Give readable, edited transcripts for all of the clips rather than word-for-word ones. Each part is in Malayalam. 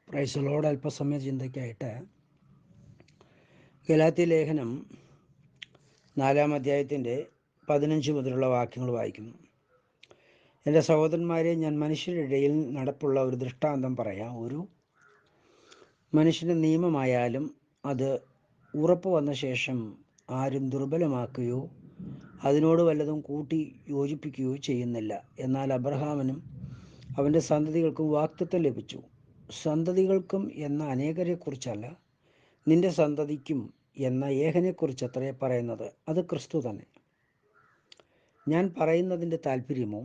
പ്രൈസലോട് അല്പസമയ ചിന്തയ്ക്കായിട്ട് ഗലാത്യ ലേഖനം 4-ാം അധ്യായത്തിൻ്റെ 15 മുതലുള്ള വാക്യങ്ങൾ വായിക്കുന്നു. എൻ്റെ സഹോദരന്മാരെ, ഞാൻ മനുഷ്യരുടെ ഇടയിൽ നടപ്പുള്ള ഒരു ദൃഷ്ടാന്തം പറയാം. ഒരു മനുഷ്യൻ്റെ നിയമമായാലും അത് ഉറപ്പ് വന്ന ശേഷം ആരും ദുർബലമാക്കുകയോ അതിനോട് വല്ലതും കൂട്ടി യോജിപ്പിക്കുകയോ ചെയ്യുന്നില്ല. എന്നാൽ അബ്രഹാമിനും അവൻ്റെ സന്തതികൾക്കും വാഗ്ദത്തം ലഭിച്ചു. സന്തതികൾക്കും എന്ന അനേകരെക്കുറിച്ചല്ല, നിന്റെ സന്തതിക്കും എന്ന ഏകനെക്കുറിച്ചത്രേ പറയുന്നത്. അത് ക്രിസ്തു തന്നെ. ഞാൻ പറയുന്നതിൻ്റെ താല്പര്യമോ,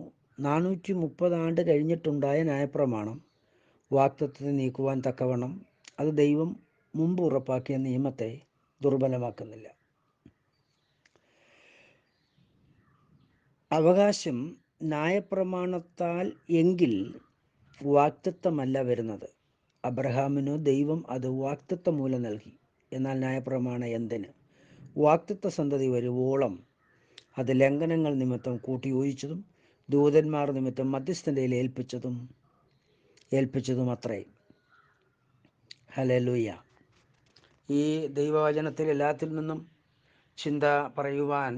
430 ആണ്ട് കഴിഞ്ഞിട്ടുണ്ടായ ന്യായപ്രമാണം വാഗ്ദത്തത്തെ നീക്കുവാൻ തക്കവണ്ണം അത് ദൈവം മുമ്പ് ഉറപ്പാക്കിയ നിയമത്തെ ദുർബലമാക്കുന്നില്ല. അവകാശം ന്യായപ്രമാണത്താൽ എങ്കിൽ വാഗ്ദത്തമല്ല വരുന്നത്. അബ്രഹാമിനു ദൈവം അത് വാഗ്ദത്തം മൂലം നൽകി. എന്നാൽ ന്യായപ്രമാണം എന്തിന്? വാഗ്ദത്ത സന്തതി വരുവോളം അത് ലംഘനങ്ങൾ നിമിത്തം കൂട്ടിയോജിച്ചതും ദൂതന്മാർ നിമിത്തം മധ്യസ്ഥൻ്റെ ഏൽപ്പിച്ചതും അത്രേ. ഹല്ലേലൂയ. ഈ ദൈവവചനത്തിൽ എല്ലാത്തിൽ നിന്നും ചിന്ത പറയുവാൻ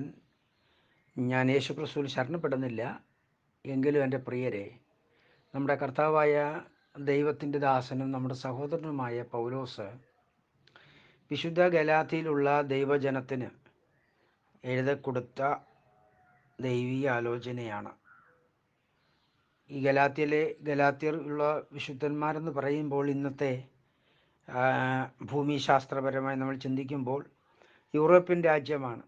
ഞാൻ യേശുക്രിസ്തുവിൽ ശരണപ്പെടുന്നില്ല. എങ്കിലും എൻ്റെ പ്രിയരെ, നമ്മുടെ കർത്താവായ ദൈവത്തിൻ്റെ ദാസനും നമ്മുടെ സഹോദരനുമായ പൗലോസ് വിശുദ്ധ ഗലാത്യയിലുള്ള ദൈവജനത്തിന് എഴുതക്കൊടുത്ത ദൈവിക ആലോചനയാണ്. ഈ ഗലാത്യർ ഉള്ള വിശുദ്ധന്മാരെന്ന് പറയുമ്പോൾ ഇന്നത്തെ ഭൂമിശാസ്ത്രപരമായി നമ്മൾ ചിന്തിക്കുമ്പോൾ യൂറോപ്യൻ രാജ്യമാണ്.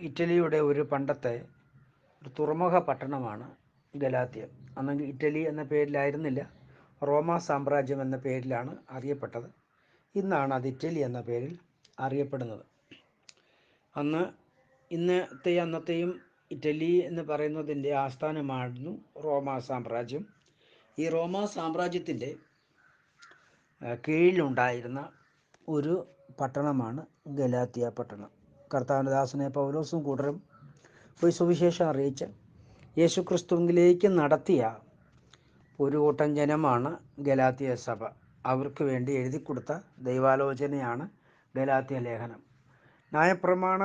ഇറ്റലിയുടെ ഒരു പണ്ടത്തെ ഒരു തുറമുഖ പട്ടണമാണ് ഗലാത്യ. അന്ന് ഇറ്റലി എന്ന പേരിലായിരുന്നില്ല, റോമാ സാമ്രാജ്യം എന്ന പേരിലാണ് അറിയപ്പെട്ടത്. ഇന്നാണ് അത് ഇറ്റലി എന്ന പേരിൽ അറിയപ്പെടുന്നത്. അന്നത്തെയും ഇറ്റലി എന്ന് പറയുന്നതിൻ്റെ ആസ്ഥാനമായിരുന്നു റോമാ സാമ്രാജ്യം. ഈ റോമാ സാമ്രാജ്യത്തിൻ്റെ കീഴിലുണ്ടായിരുന്ന ഒരു പട്ടണമാണ് ഗലാത്യ പട്ടണം. കർത്താവിൻ്റെ ദാസനെ പൗലോസും കൂട്ടരും പോയി സുവിശേഷം അറിയിച്ച് യേശുക്രിസ്തുവിലേക്ക് നടത്തിയ ഒരു കൂട്ടം ജനമാണ് ഗലാത്യ സഭ. അവർക്ക് വേണ്ടി എഴുതി കൊടുത്ത ദൈവാലോചനയാണ് ഗലാത്യ ലേഖനം. ന്യായപ്രമാണ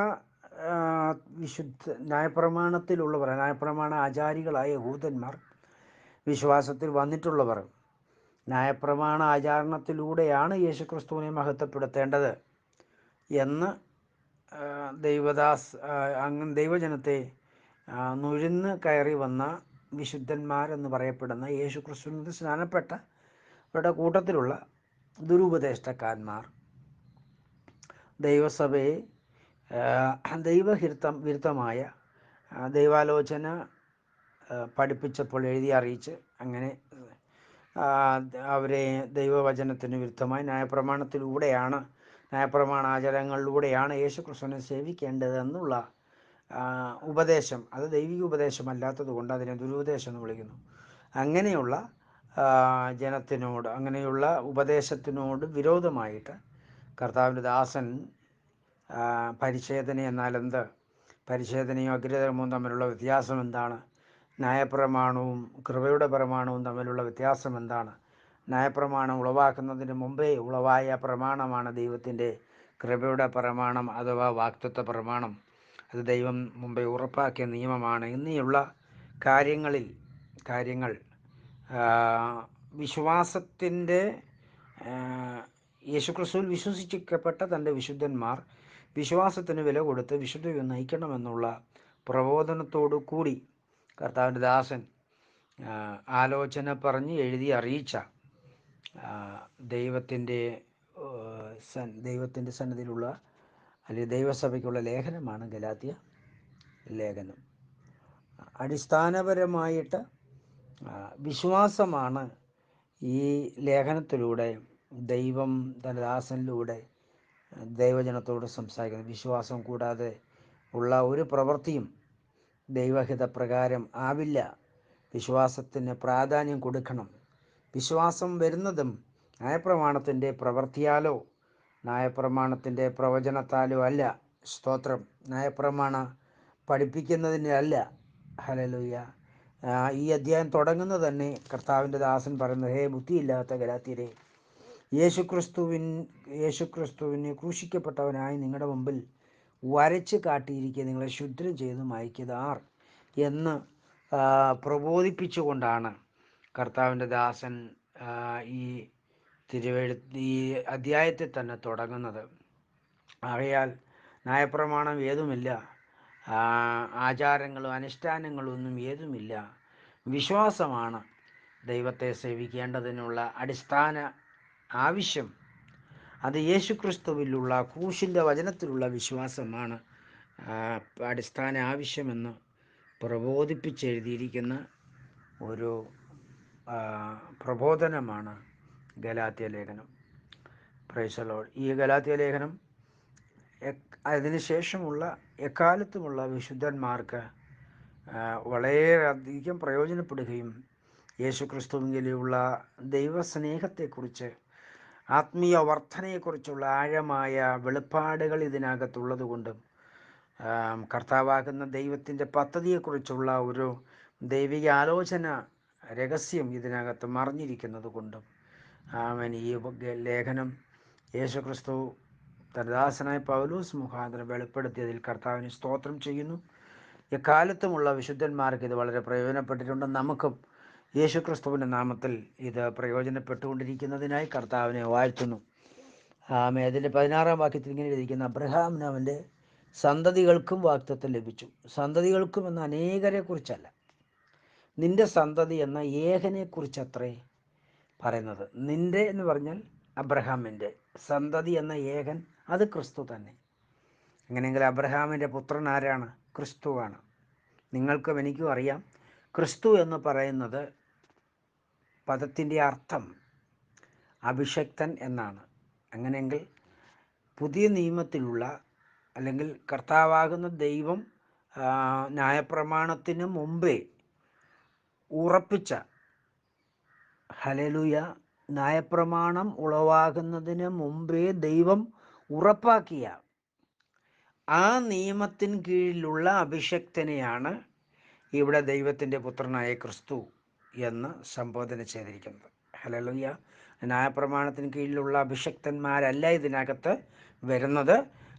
ആചാരികളായ യഹൂദന്മാർ, വിശ്വാസത്തിൽ വന്നിട്ടുള്ളവർ ന്യായപ്രമാണ ആചാരണത്തിലൂടെയാണ് യേശുക്രിസ്തുവിനെ മഹത്വപ്പെടുത്തേണ്ടത് എന്ന് ദൈവജനത്തെ നുഴഞ്ഞ് കയറി വന്ന വിശുദ്ധന്മാരെന്ന് പറയപ്പെടുന്ന യേശുക്രിസ്തുവിന് സ്നാനപ്പെട്ടവരുടെ കൂട്ടത്തിലുള്ള ദുരുപദേഷ്ടക്കാന്മാർ ദൈവസഭയെ വിരുദ്ധമായ ദൈവാലോചന പഠിപ്പിച്ചപ്പോൾ എഴുതി അറിയിച്ച് അങ്ങനെ അവരെ ദൈവവചനത്തിന് വിരുദ്ധമായി ന്യായപ്രമാണ ആചാരങ്ങളിലൂടെയാണ് യേശുക്രിസ്തുവിനെ സേവിക്കേണ്ടതെന്നുള്ള ഉപദേശം, അത് ദൈവിക ഉപദേശമല്ലാത്തത് കൊണ്ട് അതിനെ ദുരുപദേശം എന്ന് വിളിക്കുന്നു. അങ്ങനെയുള്ള അങ്ങനെയുള്ള ഉപദേശത്തിനോട് വിരോധമായിട്ട് കർത്താവിൻ്റെ ദാസൻ പരിച്ഛേദന എന്നാൽ എന്ത്, പരിച്ഛേദനയും അഗ്രധർമ്മവും തമ്മിലുള്ള വ്യത്യാസം എന്താണ്, ന്യായപ്രമാണവും കൃപയുടെ പ്രമാണവും തമ്മിലുള്ള വ്യത്യാസം എന്താണ്, ന്യായപ്രമാണം ഉളവാക്കുന്നതിന് മുമ്പേ ഉളവായ പ്രമാണമാണ് ദൈവത്തിൻ്റെ കൃപയുടെ പ്രമാണം അഥവാ വാഗ്ദത്ത പ്രമാണം. അത് ദൈവം മുമ്പേ ഉറപ്പാക്കിയ നിയമമാണ്. ഇങ്ങനെയുള്ള കാര്യങ്ങൾ വിശ്വാസത്തിൻ്റെ യേശുക്രിസ്തുവിൽ വിശ്വസിക്കപ്പെട്ട തൻ്റെ വിശുദ്ധന്മാർ വിശ്വാസത്തിന് വില കൊടുത്ത് വിശുദ്ധയെ നയിക്കണമെന്നുള്ള പ്രബോധനത്തോടു കൂടി കർത്താവിൻ്റെ ദാസൻ ആലോചന പറഞ്ഞ് എഴുതി അറിയിച്ച ദൈവത്തിൻ്റെ സന്നിധിയിലുള്ള അല്ലെങ്കിൽ ദൈവസഭയ്ക്കുള്ള ലേഖനമാണ് ഗലാത്യ ലേഖനം. അടിസ്ഥാനപരമായിട്ട് വിശ്വാസമാണ് ഈ ലേഖനത്തിലൂടെ ദൈവം തൻ്റെ ദാസനിലൂടെ ദൈവജനത്തോട് സംസാരിക്കുന്നത്. വിശ്വാസം കൂടാതെ ഉള്ള ഒരു പ്രവൃത്തിയും ദൈവഹിതപ്രകാരം ആവില്ല. വിശ്വാസത്തിന് പ്രാധാന്യം കൊടുക്കണം. വിശ്വാസം വരുന്നതും ന്യായപ്രമാണത്തിൻ്റെ പ്രവൃത്തിയാലോ ന്യായപ്രമാണത്തിൻ്റെ പ്രവചനത്താലോ അല്ല. സ്തോത്രം. ന്യായപ്രമാണ പഠിപ്പിക്കുന്നതിനല്ല. ഹല്ലേലൂയ. ഈ അധ്യായം തുടങ്ങുന്നത് തന്നെ കർത്താവിൻ്റെ ദാസൻ പറയുന്നത്, ഹേ ബുദ്ധിയില്ലാത്ത ഗലാത്യരെ, യേശുക്രിസ്തുവിന് ക്രൂശിക്കപ്പെട്ടവനായി നിങ്ങളുടെ മുമ്പിൽ വരച്ച് കാട്ടിയിരിക്കുക, നിങ്ങളെ ശുദ്ധം ചെയ്ത് മായ്ക്കിയത് ആർ എന്ന് പ്രബോധിപ്പിച്ചുകൊണ്ടാണ് കർത്താവിൻ്റെ ദാസൻ ഈ ഈ അധ്യായത്തിൽ തന്നെ തുടങ്ങുന്നത്. ആകയാൽ ന്യായപ്രമാണം ഏതുമില്ല, ആചാരങ്ങളും അനുഷ്ഠാനങ്ങളും ഒന്നും ഏതുമില്ല. വിശ്വാസമാണ് ദൈവത്തെ സേവിക്കേണ്ടതിനുള്ള അടിസ്ഥാന ആവശ്യം. അത് യേശുക്രിസ്തുവിലുള്ള ക്രൂശിൻ്റെ വചനത്തിലുള്ള വിശ്വാസമാണ് അടിസ്ഥാന ആവശ്യമെന്ന് പ്രബോധിപ്പിച്ചെഴുതിയിരിക്കുന്ന ഒരു പ്രബോധനമാണ് ഗലാത്യ ലേഖനം. Price the Lord. ഈ ഗലാത്യ ലേഖനം അതിനുശേഷമുള്ള എക്കാലത്തുമുള്ള വിശുദ്ധന്മാർക്ക് വളരെയധികം പ്രയോജനപ്പെടുകയും യേശുക്രിസ്തുവിലുള്ള ദൈവസ്നേഹത്തെക്കുറിച്ച്, ആത്മീയ വർധനയെക്കുറിച്ചുള്ള ആഴമായ വെളിപ്പാടുകൾ ഇതിനകത്തുള്ളത് കൊണ്ടും കർത്താവാകുന്ന ദൈവത്തിൻ്റെ പദ്ധതിയെക്കുറിച്ചുള്ള ഒരു ദൈവിക ആലോചന രഹസ്യം ഇതിനകത്ത് മറിഞ്ഞിരിക്കുന്നത് കൊണ്ടും ഈ ലേഖനം യേശുക്രിസ്തു ദാസനായ പൗലോസ് മുഖാന്തരം വെളിപ്പെടുത്തിയതിൽ കർത്താവിന് സ്തോത്രം ചെയ്യുന്നു. എക്കാലത്തുമുള്ള വിശുദ്ധന്മാർക്ക് ഇത് വളരെ പ്രയോജനപ്പെട്ടിട്ടുണ്ട്. നമുക്കും യേശുക്രിസ്തുവിൻ്റെ നാമത്തിൽ ഇത് പ്രയോജനപ്പെട്ടുകൊണ്ടിരിക്കുന്നതിനായി കർത്താവിനെ വാഴ്ത്തുന്നു. അതിൻ്റെ 16-ാം വാക്യത്തിൽ ഇങ്ങനെ എഴുതിയിരിക്കുന്ന, അബ്രഹാമിന് അവൻ്റെ സന്തതികൾക്കും വാഗ്ദത്തം ലഭിച്ചു. സന്തതികൾക്കും എന്ന അനേകരെ കുറിച്ചല്ല, നിന്റെ സന്തതി എന്ന ഏകനെക്കുറിച്ചത്രേ പറയുന്നത്. നിന്റെ എന്ന് പറഞ്ഞാൽ അബ്രഹാമിൻ്റെ, സന്തതി എന്ന ഏകൻ അത് ക്രിസ്തു തന്നെ. അങ്ങനെയെങ്കിൽ അബ്രഹാമിൻ്റെ പുത്രൻ ആരാണ്? ക്രിസ്തുവാണ്. നിങ്ങൾക്കും എനിക്കും അറിയാം, ക്രിസ്തു എന്ന് പറയുന്നത് പദത്തിൻ്റെ അർത്ഥം അഭിഷക്തൻ എന്നാണ്. അങ്ങനെയെങ്കിൽ പുതിയ നിയമത്തിലുള്ള അല്ലെങ്കിൽ കർത്താവാകുന്ന ദൈവം ന്യായപ്രമാണത്തിന് മുമ്പേ ഉറപ്പിച്ച, ഹല്ലേലൂയ, ന്യായപ്രമാണം ഉളവാകുന്നതിന് മുമ്പേ ദൈവം ഉറപ്പാക്കിയ ആ നിയമത്തിന് കീഴിലുള്ള അഭിഷക്തനെയാണ് ഇവിടെ ദൈവത്തിൻ്റെ പുത്രനായ ക്രിസ്തു എന്ന് സംബോധന ചെയ്തിരിക്കുന്നത്. ഹല്ലേലൂയ. ന്യായപ്രമാണത്തിന് കീഴിലുള്ള അഭിഷക്തന്മാരല്ല ഇതിനകത്ത് വരുന്നത്.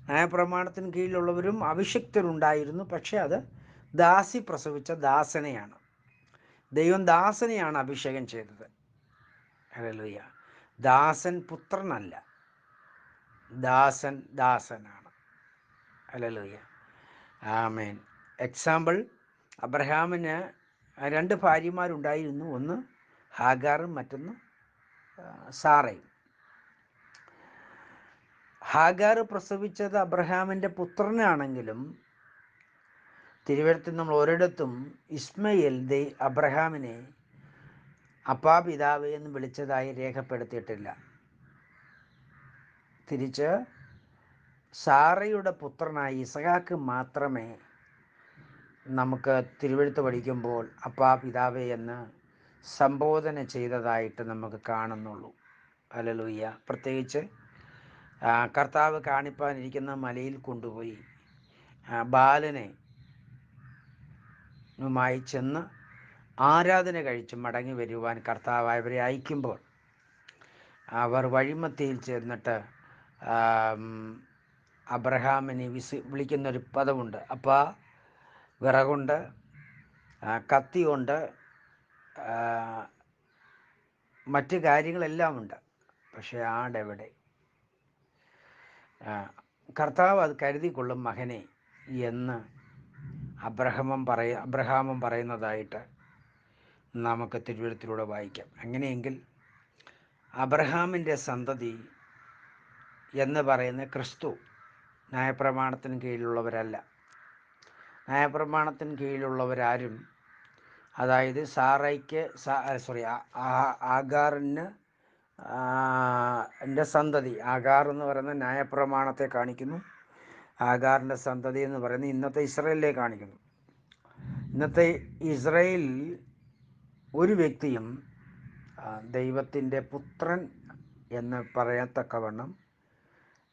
ന്യായപ്രമാണത്തിന് കീഴിലുള്ളവരും അഭിഷക്തരുണ്ടായിരുന്നു, പക്ഷെ അത് ദാസി പ്രസവിച്ച ദാസനെയാണ്. ദൈവം ദാസനെയാണ് അഭിഷേകം ചെയ്തത്. ഹല്ലേലൂയ. ദാസൻ പുത്രനല്ല, ദാസൻ ദാസനാണ്. ഹല്ലേലൂയ. ആമേൻ. എക്സാമ്പിൾ, അബ്രഹാമിന് 2 ഭാര്യമാരുണ്ടായിരുന്നു. ഒന്ന് ഹാഗാറും മറ്റൊന്ന് സാറയും. ഹാഗാർ പ്രസവിച്ചത് അബ്രഹാമിൻ്റെ പുത്രനാണെങ്കിലും തിരുവഴുത്തിൽ നമ്മൾ ഒരിടത്തും ഇസ്മയേൽ അബ്രഹാമിനെ അപ്പാ പിതാവേ എന്ന് വിളിച്ചതായി രേഖപ്പെടുത്തിയിട്ടില്ല. തിരിച്ച് സാറയുടെ പുത്രനായ ഇസഹാക്ക് മാത്രമേ നമുക്ക് തിരുവഴുത്ത് പഠിക്കുമ്പോൾ അപ്പാ പിതാവേ എന്ന് സംബോധന ചെയ്തതായിട്ട് നമുക്ക് കാണുന്നുള്ളൂ. ഹല്ലേലൂയ. പ്രത്യേകിച്ച് കർത്താവ് കാണിപ്പാനിരിക്കുന്ന മലയിൽ കൊണ്ടുപോയി ബാലനെ ുമായി ചെന്ന് ആരാധന കഴിച്ച് മടങ്ങി വരുവാൻ കർത്താവ് അവരെ അയക്കുമ്പോൾ അവർ വഴിമത്തിയിൽ ചെന്നിട്ട് അബ്രഹാമിനെ വിളിക്കുന്നൊരു പദമുണ്ട്. അപ്പാ, വിറകുണ്ട്, കത്തിയുണ്ട്, മറ്റ് കാര്യങ്ങളെല്ലാം ഉണ്ട്, പക്ഷേ ആടെവിടെ? കർത്താവ് അത് കരുതിക്കൊള്ളും മകനെ എന്ന് അബ്രഹാമും പറയുന്നതായിട്ട് നമുക്ക് തിരുവഴുത്തിലൂടെ വായിക്കാം. അങ്ങനെയെങ്കിൽ അബ്രഹാമിൻ്റെ സന്തതി എന്ന് പറയുന്ന ക്രിസ്തു ന്യായപ്രമാണത്തിന് കീഴിലുള്ളവരല്ല. ന്യായപ്രമാണത്തിന് കീഴിലുള്ളവരാരും, അതായത് ആഗാറിന് എൻ്റെ സന്തതി, ആഗാർ എന്ന് പറയുന്ന ന്യായപ്രമാണത്തെ കാണിക്കുന്നു. ആഗാറിൻ്റെ സന്തതി എന്ന് പറയുന്നത് ഇന്നത്തെ ഇസ്രായേലിനെ കാണിക്കുന്നു. ഇന്നത്തെ ഇസ്രായേൽ ഒരു വ്യക്തിയും ദൈവത്തിൻ്റെ പുത്രൻ എന്ന് പറയത്തക്കവണ്ണം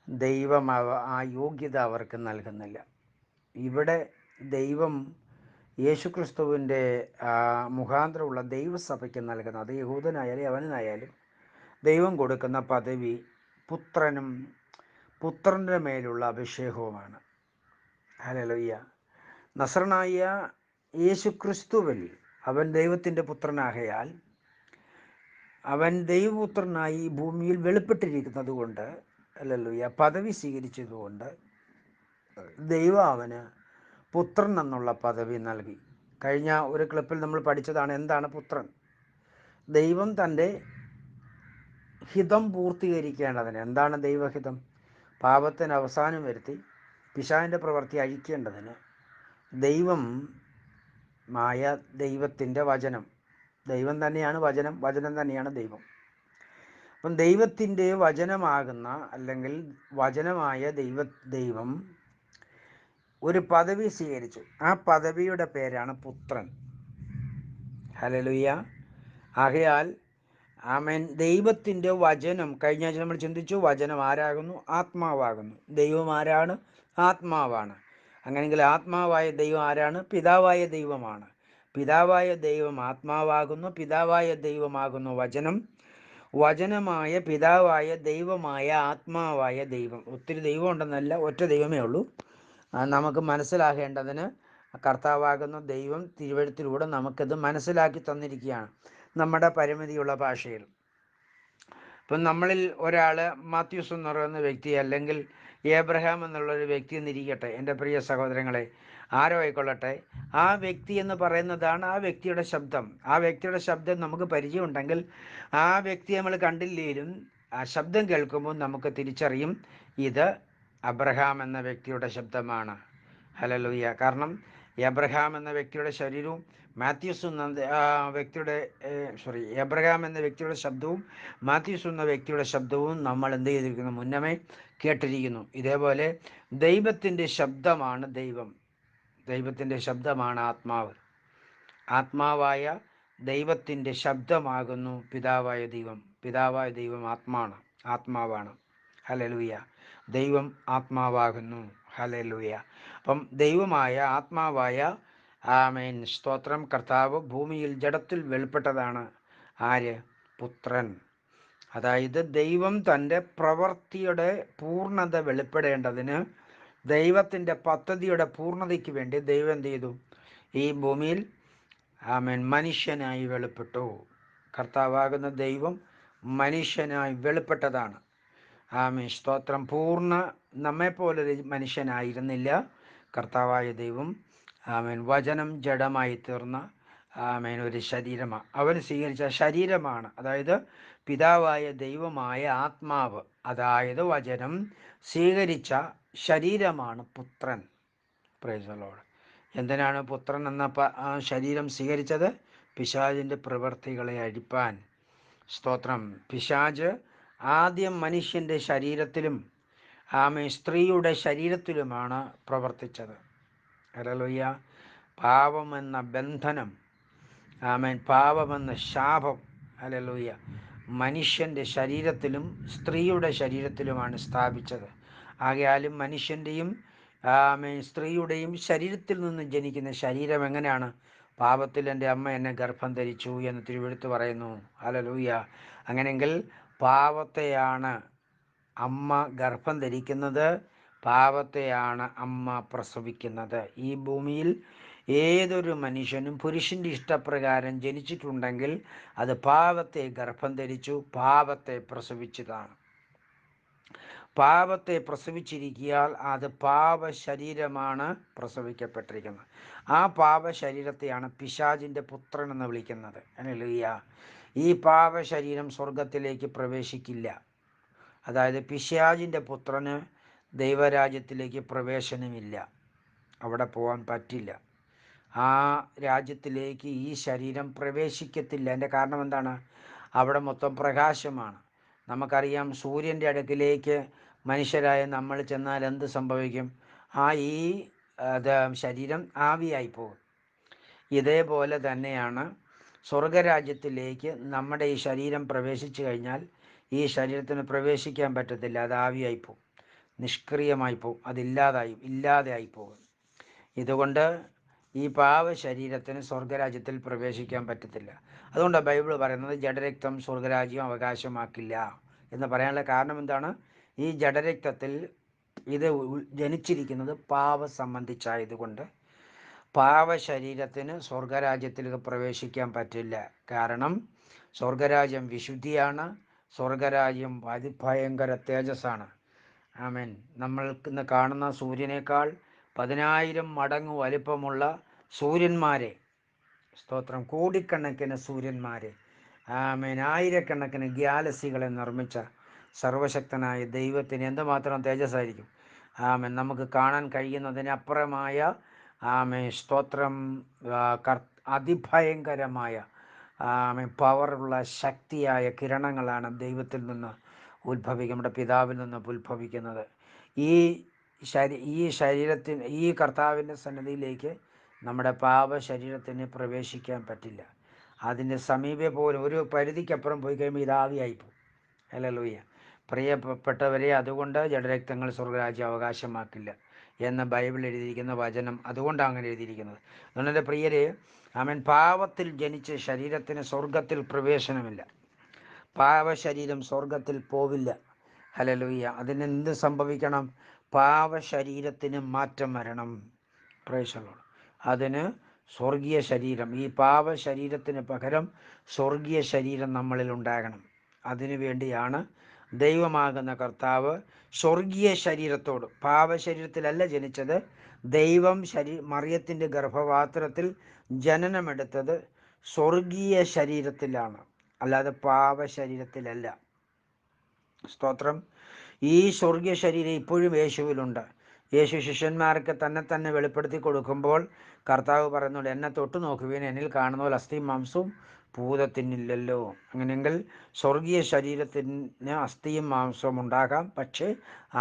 ദൈവം ആ യോഗ്യത അവർക്ക് നൽകുന്നില്ല. ഇവിടെ ദൈവം യേശുക്രിസ്തുവിൻ്റെ മുഖാന്തരമുള്ള ദൈവസഭയ്ക്ക് നൽകുന്ന, അത് യഹൂദനായാലും യവനനായാലും ദൈവം കൊടുക്കുന്ന പദവി പുത്രനും പുത്രൻ്റെ മേലുള്ള അഭിഷേകവുമാണ്. ഹല്ലേലൂയ. നസറനായ യേശുക്രിസ്തുവിൽ അവൻ ദൈവത്തിൻ്റെ പുത്രനാകയാൽ അവൻ ദൈവപുത്രനായി ഭൂമിയിൽ വെളിപ്പെട്ടിരിക്കുന്നത് കൊണ്ട്, ഹല്ലേലൂയ, പദവി സ്വീകരിച്ചതുകൊണ്ട് ദൈവം അവന് പുത്രൻ എന്നുള്ള പദവി നൽകി. കഴിഞ്ഞ ഒരു ക്ലിപ്പിൽ നമ്മൾ പഠിച്ചതാണ് എന്താണ് പുത്രൻ. ദൈവം തൻ്റെ ഹിതം പൂർത്തീകരിക്കേണ്ടതിന്, എന്താണ് ദൈവഹിതം? പാപത്തിന് അവസാനം വരുത്തി പിശാചിൻ്റെ പ്രവൃത്തി അഴിക്കേണ്ടതിന് ദൈവത്തിൻ്റെ വചനം, ദൈവം തന്നെയാണ് വചനം, വചനം തന്നെയാണ് ദൈവം. അപ്പം ദൈവത്തിൻ്റെ വചനമാകുന്ന, അല്ലെങ്കിൽ വചനമായ ദൈവം ഒരു പദവി സ്വീകരിച്ചു. ആ പദവിയുടെ പേരാണ് പുത്രൻ. ഹല്ലേലൂയ. ആകയാൽ ആമേൻ, ദൈവത്തിൻ്റെ വചനം, കഴിഞ്ഞ ആഴ്ച നമ്മൾ ചിന്തിച്ചു, വചനം ആരാകുന്നു? ആത്മാവാകുന്നു. ദൈവം ആരാണ്? ആത്മാവാണ്. അങ്ങനെയെങ്കിൽ ആത്മാവായ ദൈവം ആരാണ്? പിതാവായ ദൈവമാണ്. പിതാവായ ദൈവം ആത്മാവാകുന്നു. പിതാവായ ദൈവമാകുന്നു വചനം. വചനമായ പിതാവായ ദൈവമായ ആത്മാവായ ദൈവം. ഒത്തിരി ദൈവം ഉണ്ടെന്നല്ല, ഒറ്റ ദൈവമേ ഉള്ളൂ. നമുക്ക് മനസ്സിലാകേണ്ടതിന് കർത്താവാകുന്ന ദൈവം തിരുവെഴുത്തിലൂടെ നമുക്കത് മനസ്സിലാക്കി തന്നിരിക്കുകയാണ് നമ്മുടെ പരിമിതിയുള്ള ഭാഷയിൽ. ഇപ്പം നമ്മളിൽ ഒരാൾ മാത്യൂസ് എന്ന് പറയുന്ന വ്യക്തി, അല്ലെങ്കിൽ ഏബ്രഹാം എന്നുള്ളൊരു വ്യക്തി എന്നിരിക്കട്ടെ, എൻ്റെ പ്രിയ സഹോദരങ്ങളെ, ആരോ ആയിക്കൊള്ളട്ടെ, ആ വ്യക്തി എന്ന് പറയുന്നതാണ് ആ വ്യക്തിയുടെ ശബ്ദം. ആ വ്യക്തിയുടെ ശബ്ദം നമുക്ക് പരിചയമുണ്ടെങ്കിൽ, ആ വ്യക്തി നമ്മൾ കണ്ടില്ലെങ്കിലും ആ ശബ്ദം കേൾക്കുമ്പോൾ നമുക്ക് തിരിച്ചറിയും ഇത് അബ്രഹാം എന്ന വ്യക്തിയുടെ ശബ്ദമാണ്. ഹല്ലേലൂയ. കാരണം എബ്രഹാം എന്ന വ്യക്തിയുടെ ശരീരവും മാത്യൂസ് എന്ന വ്യക്തിയുടെ എബ്രഹാം എന്ന വ്യക്തിയുടെ ശബ്ദവും മാത്യൂസ് എന്ന വ്യക്തിയുടെ ശബ്ദവും നമ്മൾ എന്ത് ചെയ്തിരിക്കുന്നു? മുന്നമേ കേട്ടിരിക്കുന്നു. ഇതേപോലെ ദൈവത്തിൻ്റെ ശബ്ദമാണ് ദൈവം. ദൈവത്തിൻ്റെ ശബ്ദമാണ് ആത്മാവ്. ആത്മാവായ ദൈവത്തിൻ്റെ ശബ്ദമാകുന്നു പിതാവായ ദൈവം. പിതാവായ ദൈവം ആത്മാവാണ്. ഹല്ലേലൂയ. ദൈവം ആത്മാവാകുന്നു. ഹല്ലേലൂയ. അപ്പം ദൈവമായ ആത്മാവായ ആമേൻ, സ്തോത്രം, കർത്താവ് ഭൂമിയിൽ ജഡത്തിൽ വെളിപ്പെട്ടതാണ്. ആര്? പുത്രൻ. അതായത് ദൈവം തൻ്റെ പ്രവൃത്തിയുടെ പൂർണ്ണത വെളിപ്പെടേണ്ടതിന്, ദൈവത്തിൻ്റെ പദ്ധതിയുടെ പൂർണ്ണതയ്ക്ക് വേണ്ടി ദൈവം എന്ത് ചെയ്തു? ഈ ഭൂമിയിൽ ആമേൻ മനുഷ്യനായി വെളിപ്പെട്ടു. കർത്താവാകുന്ന ദൈവം മനുഷ്യനായി വെളിപ്പെട്ടതാണ്. ആമേൻ, സ്തോത്രം. നമ്മെപ്പോലൊരു മനുഷ്യനായിരുന്നില്ല കർത്താവായ ദൈവം. ആമേൻ, വചനം ജഡമായി തീർന്ന ആമേൻ ഒരു ശരീരമാണ്. അവൻ സ്വീകരിച്ച ശരീരമാണ്, അതായത് പിതാവായ ദൈവമായ ആത്മാവ്, അതായത് വചനം സ്വീകരിച്ച ശരീരമാണ് പുത്രൻ. Price the Lord. എന്തിനാണ് പുത്രൻ എന്ന ശരീരം സ്വീകരിച്ചത്? പിശാചിൻ്റെ പ്രവൃത്തികളെ അഴിപ്പാൻ. സ്തോത്രം. പിശാച് ആദ്യം മനുഷ്യൻ്റെ ശരീരത്തിലും സ്ത്രീയുടെ ശരീരത്തിലുമാണ് പ്രവർത്തിച്ചത്. ഹല്ലേലൂയ. പാപമെന്ന ബന്ധനം, പാപമെന്ന ശാപം, ഹല്ലേലൂയ, മനുഷ്യൻ്റെ ശരീരത്തിലും സ്ത്രീയുടെ ശരീരത്തിലുമാണ് സ്ഥാപിച്ചത്. ആകയാലും മനുഷ്യൻ്റെയും സ്ത്രീയുടെയും ശരീരത്തിൽ നിന്ന് ജനിക്കുന്ന ശരീരം എങ്ങനെയാണ്? പാപത്തിൽ എൻ്റെ അമ്മ എന്നെ ഗർഭം ധരിച്ചു എന്ന് തിരുവെഴുത്ത് പറയുന്നു. ഹല്ലേലൂയ. അങ്ങനെയെങ്കിൽ പാപത്തെയാണ് അമ്മ ഗർഭം ധരിക്കുന്നത്, പാപത്തെയാണ് അമ്മ പ്രസവിക്കുന്നത്. ഈ ഭൂമിയിൽ ഏതൊരു മനുഷ്യനും പുരുഷൻ്റെ ഇഷ്ടപ്രകാരം ജനിച്ചിട്ടുണ്ടെങ്കിൽ അത് പാപത്തെ ഗർഭം ധരിച്ചു, പാപത്തെ പ്രസവിച്ചതാണ്. പാപത്തെ പ്രസവിച്ചിരിക്കിയാൽ അത് പാപ ശരീരമാണ് പ്രസവിക്കപ്പെട്ടിരിക്കുന്നത്. ആ പാപ ശരീരത്തെയാണ് പിശാചിൻ്റെ പുത്രൻ എന്ന് വിളിക്കുന്നത്. ഹല്ലേലൂയ. ഈ പാപ ശരീരം സ്വർഗത്തിലേക്ക് പ്രവേശിക്കില്ല. അതായത് പിശാചിൻ്റെ പുത്രന് ദൈവരാജ്യത്തിലേക്ക് പ്രവേശനമില്ല, അവിടെ പോകാൻ പറ്റില്ല. ആ രാജ്യത്തിലേക്ക് ഈ ശരീരം പ്രവേശിക്കത്തില്ല. എൻ്റെ കാരണം എന്താണ്? അവിടെ മൊത്തം പ്രകാശമാണ്. നമുക്കറിയാം, സൂര്യൻ്റെ അടുക്കിലേക്ക് മനുഷ്യരായ നമ്മൾ ചെന്നാൽ എന്ത് സംഭവിക്കും? ഈ ശരീരം ആവിയായി പോകും. ഇതേപോലെ തന്നെയാണ് സ്വർഗരാജ്യത്തിലേക്ക് നമ്മുടെ ഈ ശരീരം പ്രവേശിച്ചു കഴിഞ്ഞാൽ ഈ ശരീരത്തിന് പ്രവേശിക്കാൻ പറ്റത്തില്ല. അത് ആവിയായി പോകും, നിഷ്ക്രിയമായി പോകും, ഇല്ലാതെ ആയി പോകും. ഇതുകൊണ്ട് ഈ പാവ ശരീരത്തിന് സ്വർഗരാജ്യത്തിൽ പ്രവേശിക്കാൻ പറ്റത്തില്ല. അതുകൊണ്ടാണ് ബൈബിൾ പറയുന്നത് ജഡരക്തം സ്വർഗരാജ്യം അവകാശമാക്കില്ല എന്ന് പറയാനുള്ള കാരണം എന്താണ്? ഈ ജഡരക്തത്തിൽ ഇത് ജനിച്ചിരിക്കുന്നത് പാവ സംബന്ധിച്ചായതുകൊണ്ട് പാവ ശരീരത്തിന് സ്വർഗരാജ്യത്തിലേക്ക് പ്രവേശിക്കാൻ പറ്റില്ല. കാരണം സ്വർഗരാജ്യം വിശുദ്ധിയാണ്, സ്വർഗരാജ്യം അതിഭയങ്കര തേജസ്സാണ്. ആമേൻ. നമ്മൾക്ക് ഇന്ന് കാണുന്ന സൂര്യനേക്കാൾ 10,000 മടങ്ങ് വലിപ്പമുള്ള സൂര്യന്മാരെ, സ്തോത്രം, കോടിക്കണക്കിന് സൂര്യന്മാരെ, ആമേൻ, ആയിരക്കണക്കിന് ഗ്യാലക്സികളെ നിർമ്മിച്ച സർവശക്തനായ ദൈവത്തിന് എന്തുമാത്രം തേജസ്സായിരിക്കും. ആമേൻ. നമുക്ക് കാണാൻ കഴിയുന്നതിനപ്പുറമായ ആമേൻ സ്തോത്രം അതിഭയങ്കരമായ ആമേൻ പവറുള്ള ശക്തിയായ കിരണങ്ങളാണ് ദൈവത്തിൽ നിന്ന് നമ്മുടെ പിതാവിൽ നിന്ന് ഉത്ഭവിക്കുന്നത്. ഈ ശരീരത്തിന്, ഈ കർത്താവിൻ്റെ സന്നിധിയിലേക്ക് നമ്മുടെ പാപ ശരീരത്തിന് പ്രവേശിക്കാൻ പറ്റില്ല. അതിൻ്റെ സമീപേ പോലും ഒരു പരിധിക്കപ്പുറം പോയി കഴിയുമ്പോൾ ഇതാവിയായിപ്പോവും. ഹല്ലേലൂയ. പ്രിയപ്പെട്ടവരെ, അതുകൊണ്ട് ജഡരക്തങ്ങൾ സ്വർഗരാജ്യം അവകാശമാക്കില്ല എന്ന് ബൈബിൾ എഴുതിയിരിക്കുന്ന വചനം അതുകൊണ്ടാണ് അങ്ങനെ എഴുതിയിരിക്കുന്നത്. അതുകൊണ്ട് എൻ്റെ പ്രിയരെ, ആമേൻ, പാവത്തിൽ ജനിച്ച് ശരീരത്തിന് സ്വർഗത്തിൽ പ്രവേശനമില്ല. പാവ ശരീരം സ്വർഗത്തിൽ പോവില്ല. ഹല്ലേലൂയ. അതിനെന്ത് സംഭവിക്കണം? പാവ ശരീരത്തിന് മാറ്റം വരണം. Price the Lord. അതിന് സ്വർഗീയ ശരീരം, ഈ പാവ ശരീരത്തിന് പകരം സ്വർഗീയ ശരീരം നമ്മളിൽ ഉണ്ടാകണം. അതിനു വേണ്ടിയാണ് ദൈവമാകുന്ന കർത്താവ് സ്വർഗീയ ശരീരത്തോട്, പാവ ശരീരത്തിലല്ല ജനിച്ചത്. ദൈവം മറിയത്തിൻ്റെ ഗർഭപാത്രത്തിൽ ജനനമെടുത്തത് സ്വർഗീയ ശരീരത്തിലാണ്, അല്ലാതെ പാവ ശരീരത്തിലല്ല. സ്തോത്രം. ഈ സ്വർഗീയ ശരീരം ഇപ്പോഴും യേശുവിലുണ്ട്. യേശു ശിഷ്യന്മാർക്ക് തന്നെ വെളിപ്പെടുത്തി കൊടുക്കുമ്പോൾ കർത്താവ് പറയുന്നുണ്ട്, എന്നെ തൊട്ട് നോക്കുവിൻ, എന്നിൽ കാണുന്ന പോലെ അസ്ഥിയും മാംസവും ഭൂതത്തിനില്ലല്ലോ. അങ്ങനെയെങ്കിൽ സ്വർഗീയ ശരീരത്തിന് അസ്ഥിയും മാംസവും ഉണ്ടാകാം, പക്ഷേ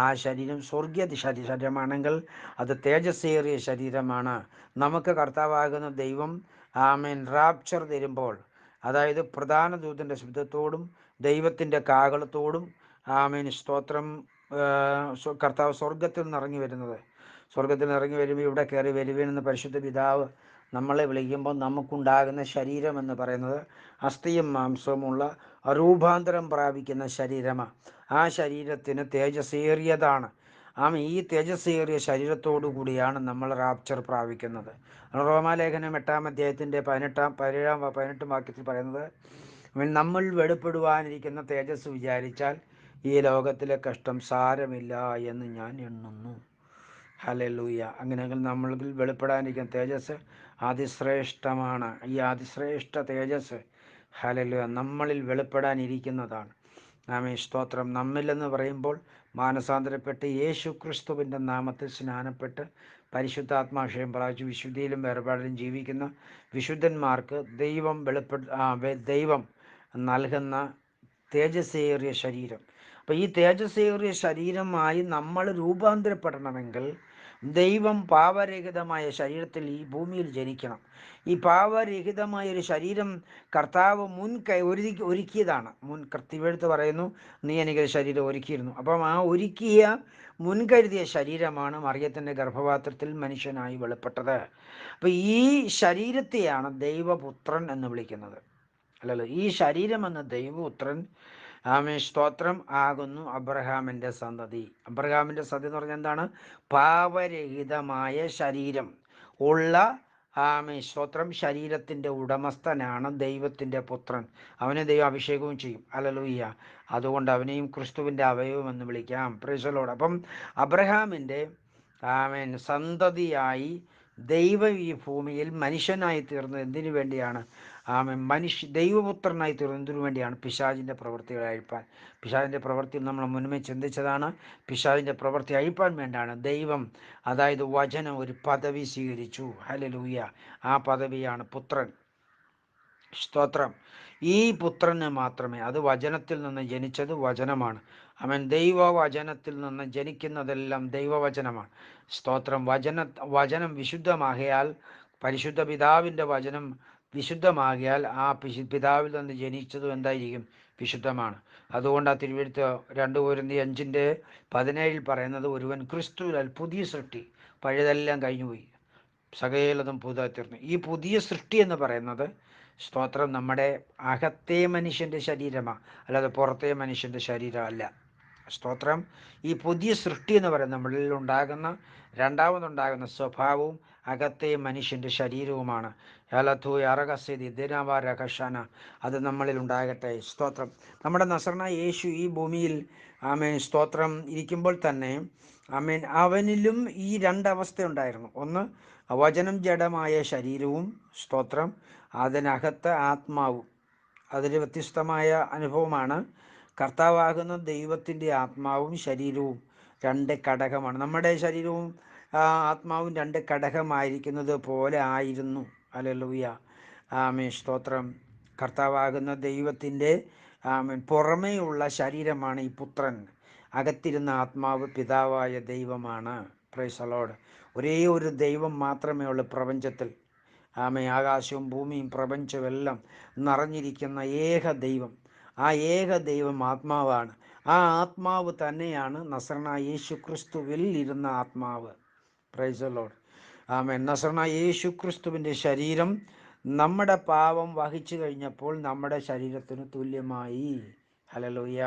ആ ശരീരം സ്വർഗീയ ശരീരമാണെങ്കിൽ അത് തേജസ്സേറിയ ശരീരമാണ്. നമുക്ക് കർത്താവാകുന്ന ദൈവം ആമേൻ റാപ്ചർ തരുമ്പോൾ, അതായത് പ്രധാന ദൂതൻ്റെ ശബ്ദത്തോടും ദൈവത്തിൻ്റെ കാഹളത്തോടും ആമേൻ സ്തോത്രം, കർത്താവ് സ്വർഗത്തിൽ നിന്ന് ഇറങ്ങി വരുമ്പോൾ ഇവിടെ കയറി വരുവീനെന്ന് പരിശുദ്ധ പിതാവ് നമ്മളെ വിളിക്കുമ്പോൾ നമുക്കുണ്ടാകുന്ന ശരീരം എന്ന് പറയുന്നത് അസ്ഥിയും മാംസവുമുള്ള രൂപാന്തരം പ്രാപിക്കുന്ന ശരീരമാണ്. ആ ശരീരത്തിന് തേജസ്സേറിയതാണ്. ഈ തേജസ്സേറിയ ശരീരത്തോടു കൂടിയാണ് നമ്മൾ റാപ്ചർ പ്രാപിക്കുന്നത്. റോമാലേഖനം 8-ാം അധ്യായത്തിൻ്റെ 18 വാക്യത്തിൽ പറയുന്നത്, നമ്മൾ വെളിപ്പെടുവാനിരിക്കുന്ന തേജസ് വിചാരിച്ചാൽ ഈ ലോകത്തിലെ കഷ്ടം സാരമില്ല എന്ന് ഞാൻ എണ്ണുന്നു. ഹല്ലേലൂയ. അങ്ങനെയെങ്കിൽ നമ്മളിൽ വെളിപ്പെടാനിരിക്കുന്ന തേജസ് അതിശ്രേഷ്ഠമാണ്. ഈ അതിശ്രേഷ്ഠ തേജസ്, ഹല്ലേലൂയ, നമ്മളിൽ വെളിപ്പെടാനിരിക്കുന്നതാണ്. ആമേൻ സ്തോത്രം. നമ്മിലെന്ന് പറയുമ്പോൾ മാനസാന്തരപ്പെട്ട് യേശു ക്രിസ്തുവിൻ്റെ നാമത്തിൽ സ്നാനപ്പെട്ട് പരിശുദ്ധാത്മാഭിഷേകം പ്രാപിച്ച് വിശുദ്ധിയിലും വേർപാടിലും ജീവിക്കുന്ന വിശുദ്ധന്മാർക്ക് ദൈവം നൽകുന്ന തേജസ്സേറിയ ശരീരം. അപ്പോൾ ഈ തേജസ്സേറിയ ശരീരമായി നമ്മൾ രൂപാന്തരപ്പെടണമെങ്കിൽ ദൈവം പാപരഹിതമായ ശരീരത്തിൽ ഈ ഭൂമിയിൽ ജനിക്കണം. ഈ പാപരഹിതമായൊരു ശരീരം കർത്താവ് ഒരുക്കിയതാണ്. തിരുവെഴുത്ത് പറയുന്നു, നീ എനിക്ക് ശരീരം ഒരുക്കിയിരുന്നു. അപ്പം ആ മുൻകരുതിയ ശരീരമാണ് മറിയത്തിൻ്റെ ഗർഭപാത്രത്തിൽ മനുഷ്യനായി വെളിപ്പെട്ടത്. അപ്പം ഈ ശരീരത്തെയാണ് ദൈവപുത്രൻ എന്ന് വിളിക്കുന്നത്. അല്ലല്ലോ, ഈ ശരീരം എന്ന ദൈവപുത്രൻ ആമേൻ സ്തോത്രം ആകുന്നു അബ്രഹാമിൻ്റെ സന്തതി. അബ്രഹാമിൻ്റെ സന്തതി എന്ന് പറഞ്ഞാൽ എന്താണ്? പാപരഹിതമായ ശരീരം ഉള്ള ആമേൻ സ്തോത്രം ശരീരത്തിൻ്റെ ഉടമസ്ഥനാണ് ദൈവത്തിൻ്റെ പുത്രൻ. അവനെ ദൈവം അഭിഷേകവും ചെയ്യും. ഹല്ലേലൂയ. അതുകൊണ്ട് അവനെയും ക്രിസ്തുവിൻ്റെ അവയവം എന്ന് വിളിക്കാം. Price the Lord. അപ്പം അബ്രഹാമിൻ്റെ ആമേൻ സന്തതിയായി ദൈവം ഈ ഭൂമിയിൽ മനുഷ്യനായി തീർന്നത് എന്തിനു വേണ്ടിയാണ്? ദൈവപുത്രനായി തീർന്നതിനു വേണ്ടിയാണ്. പിശാചിൻ്റെ പ്രവൃത്തികൾ അഴിപ്പാൻ. പിശാചിൻ്റെ പ്രവൃത്തി നമ്മൾ മുൻപേ ചിന്തിച്ചതാണ്. പിശാചിൻ്റെ പ്രവൃത്തി അഴിപ്പാൻ വേണ്ടിയാണ് ദൈവം, അതായത് വചനം, ഒരു പദവി സ്വീകരിച്ചു. ഹല്ലേലൂയ. ആ പദവിയാണ് പുത്രൻ. സ്തോത്രം. ഈ പുത്രന് മാത്രമേ, അത് വചനത്തിൽ നിന്ന് ജനിച്ചത് വചനമാണ്. അവൻ ദൈവവചനത്തിൽ നിന്ന് ജനിക്കുന്നതെല്ലാം ദൈവവചനമാണ്. സ്തോത്രം. വചനം വിശുദ്ധമാകിയാൽ, പരിശുദ്ധ പിതാവിൻ്റെ വചനം വിശുദ്ധമാകിയാൽ ആ പിതാവിൽ നിന്ന് ജനിച്ചതും എന്തായിരിക്കും? വിശുദ്ധമാണ്. അതുകൊണ്ട് ആ തിരുവെഴുത്ത് 2 കൊരിന്ത്യർ 5:17 പറയുന്നത്, ഒരുവൻ ക്രിസ്തുവിൽ പുതിയ സൃഷ്ടി, പഴയതെല്ലാം കഴിഞ്ഞുപോയി, സകലതും പുതുതായി തീർന്നു. ഈ പുതിയ സൃഷ്ടി എന്ന് പറയുന്നത് സ്തോത്രം നമ്മുടെ അകത്തെ മനുഷ്യൻ്റെ ശരീരമാണ്, അല്ലാതെ പുറത്തെ മനുഷ്യൻ്റെ ശരീരമല്ല. സ്തോത്രം. ഈ പുതിയ സൃഷ്ടി എന്ന് പറയുന്നത് നമ്മളിൽ ഉണ്ടാകുന്ന രണ്ടാമതുണ്ടാകുന്ന സ്വഭാവവും അകത്തെ മനുഷ്യൻ്റെ ശരീരവുമാണ്. ഏലത്തു അറകസ്ഥിതി ദിനവാരകഷാന അത് നമ്മളിൽ ഉണ്ടാകട്ടെ. സ്തോത്രം. നമ്മുടെ നസറനായ യേശു ഈ ഭൂമിയിൽ ആമേൻ സ്തോത്രം ഇരിക്കുമ്പോൾ തന്നെ ആമേൻ അവനിലും ഈ രണ്ടവസ്ഥ ഉണ്ടായിരുന്നു. ഒന്ന്, വചനം ജഡമായ ശരീരവും സ്തോത്രം അതിനകത്ത് ആത്മാവും. അതൊരു വ്യത്യസ്തമായ അനുഭവമാണ്. കർത്താവാകുന്ന ദൈവത്തിൻ്റെ ആത്മാവും ശരീരവും രണ്ട് ഘടകമാണ്. നമ്മുടെ ശരീരവും ആത്മാവും രണ്ട് ഘടകമായിരിക്കുന്നത് പോലെ ആയിരുന്നു. ഹല്ലേലൂയ. ആമേൻ സ്തോത്രം. കർത്താവാകുന്ന ദൈവത്തിൻ്റെ പുറമേയുള്ള ശരീരമാണ് ഈ പുത്രൻ. അകത്തിരുന്ന ആത്മാവ് പിതാവായ ദൈവമാണ്. Price the Lord. ഒരേ ഒരു ദൈവം മാത്രമേ ഉള്ളൂ പ്രപഞ്ചത്തിൽ. ആകാശവും ഭൂമിയും പ്രപഞ്ചവും എല്ലാം നിറഞ്ഞിരിക്കുന്ന ഏക ദൈവം. ആ ഏക ദൈവം ആത്മാവാണ്. ആ ആത്മാവ് തന്നെയാണ് നസറനായ യേശു ക്രിസ്തുവിൽ ഇരുന്ന ആത്മാവ്. Praise the Lord. നസറനായ യേശു ക്രിസ്തുവിൻ്റെ ശരീരം നമ്മുടെ പാപം വഹിച്ചു കഴിഞ്ഞപ്പോൾ നമ്മുടെ ശരീരത്തിന് തുല്യമായി. ഹല്ലേലൂയ.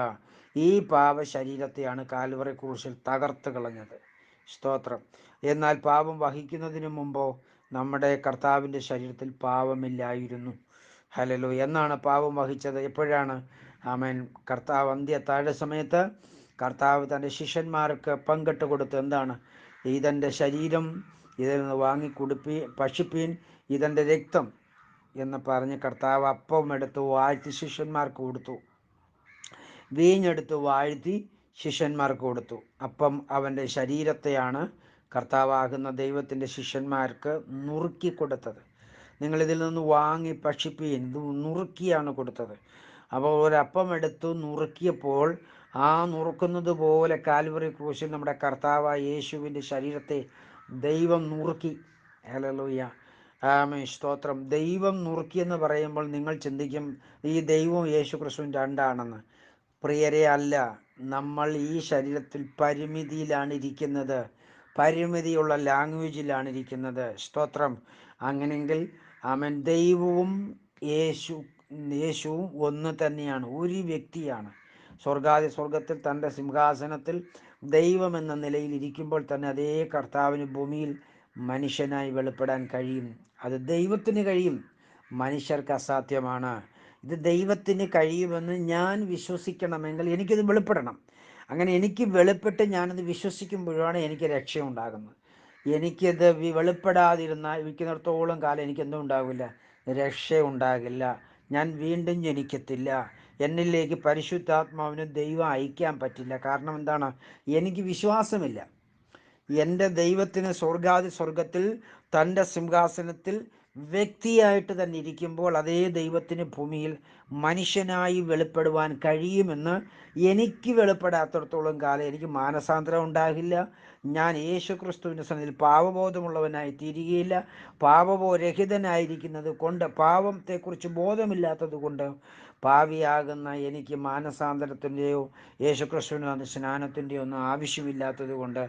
ഈ പാപ ശരീരത്തെയാണ് കാൽവറി ക്രൂശിൽ തകർത്ത് കളഞ്ഞത്. സ്തോത്രം. എന്നാൽ പാപം വഹിക്കുന്നതിന് മുമ്പോ നമ്മുടെ കർത്താവിൻ്റെ ശരീരത്തിൽ പാപമില്ലായിരുന്നു. ഹല്ലേലൂയ. എന്നാണ് പാപം വഹിച്ചത്? എപ്പോഴാണ്? ആമേൻ. കർത്താവ് അന്ത്യത്താഴ സമയത്ത് കർത്താവ് തൻ്റെ ശിഷ്യന്മാർക്ക് പങ്കിട്ട് കൊടുത്ത് എന്താണ്? ഇതെൻ്റെ ശരീരം, ഇതിൽ നിന്ന് വാങ്ങി ഭക്ഷിപ്പീൻ, ഇതെൻ്റെ രക്തം എന്ന് പറഞ്ഞ് കർത്താവ് അപ്പം എടുത്ത് വാഴ്ത്തി ശിഷ്യന്മാർക്ക് കൊടുത്തു. വീഞ്ഞെടുത്ത് വാഴ്ത്തി ശിഷ്യന്മാർക്ക് കൊടുത്തു. അപ്പം അവൻ്റെ ശരീരത്തെയാണ് കർത്താവാകുന്ന ദൈവത്തിൻ്റെ ശിഷ്യന്മാർക്ക് നുറുക്കി കൊടുത്തത്. നിങ്ങളിതിൽ നിന്ന് വാങ്ങി ഭക്ഷിപ്പീൻ, ഇത് നുറുക്കിയാണ് കൊടുത്തത്. അപ്പോൾ ഒരപ്പം എടുത്തു നുറുക്കിയപ്പോൾ ആ നുറുക്കുന്നത് പോലെ കാൽവറി ക്രൂശിൽ നമ്മുടെ കർത്താവായ യേശുവിൻ്റെ ശരീരത്തെ ദൈവം നുറുക്കി. ഹല്ലേലൂയ. ആമേൻ സ്തോത്രം. ദൈവം നുറുക്കിയെന്ന് പറയുമ്പോൾ നിങ്ങൾ ചിന്തിക്കും ഈ ദൈവവും യേശു ക്രിസ്തുവും രണ്ടാണെന്ന്. പ്രിയരെ, അല്ല. നമ്മൾ ഈ ശരീരത്തിൽ പരിമിതിയിലാണ് ഇരിക്കുന്നത്, പരിമിതിയുള്ള ലാംഗ്വേജിലാണ് ഇരിക്കുന്നത്. സ്തോത്രം. അങ്ങനെയെങ്കിൽ ആമേൻ ദൈവവും യേശുവും ഒന്ന് തന്നെയാണ്, ഒരു വ്യക്തിയാണ്. സ്വർഗത്തിൽ തൻ്റെ സിംഹാസനത്തിൽ ദൈവം എന്ന നിലയിൽ ഇരിക്കുമ്പോൾ തന്നെ അതേ കർത്താവിന് ഭൂമിയിൽ മനുഷ്യനായി വെളിപ്പെടാൻ കഴിയും. അത് ദൈവത്തിന് കഴിയും, മനുഷ്യർക്ക് അസാധ്യമാണ്. ഇത് ദൈവത്തിന് കഴിയുമെന്ന് ഞാൻ വിശ്വസിക്കണമെങ്കിൽ എനിക്കിത് വെളിപ്പെടണം. അങ്ങനെ എനിക്ക് വെളിപ്പെട്ട് ഞാനത് വിശ്വസിക്കുമ്പോഴാണ് എനിക്ക് രക്ഷയുണ്ടാകുന്നത്. എനിക്കിത് വെളിപ്പെടാതിരിക്കുന്നിടത്തോളം കാലം എനിക്കെന്തും ഉണ്ടാകില്ല, രക്ഷ ഉണ്ടാകില്ല. ഞാൻ വീണ്ടും ജനിക്കത്തില്ല. എന്നിലേക്ക് പരിശുദ്ധാത്മാവിന് ദൈവം അയക്കാൻ പറ്റില്ല. കാരണം എന്താണ്? എനിക്ക് വിശ്വാസമില്ല. എൻ്റെ ദൈവത്തിന് സ്വർഗത്തിൽ തൻ്റെ സിംഹാസനത്തിൽ വ്യക്തിയായിട്ട് തന്നെ ഇരിക്കുമ്പോൾ അതേ ദൈവത്തിന് ഭൂമിയിൽ മനുഷ്യനായി വെളിപ്പെടുവാൻ കഴിയുമെന്ന് എനിക്ക് വെളിപ്പെടാത്തിടത്തോളം കാലം എനിക്ക് മാനസാന്തരം ഉണ്ടാകില്ല. ഞാൻ യേശു ക്രിസ്തുവിൻ്റെ സന്നിധിയിൽ പാപബോധമുള്ളവനായി തീരുകയില്ല. പാപബോധരഹിതനായിരിക്കുന്നത് കൊണ്ട്, പാപത്തെക്കുറിച്ച് ബോധമില്ലാത്തത് കൊണ്ട് പാപിയാകുന്ന എനിക്ക് മാനസാന്തരത്തിൻ്റെയോ യേശു ക്രിസ്തുവിൻ്റെ സ്നാനത്തിൻ്റെയോ ഒന്നും ആവശ്യമില്ലാത്തത് കൊണ്ട്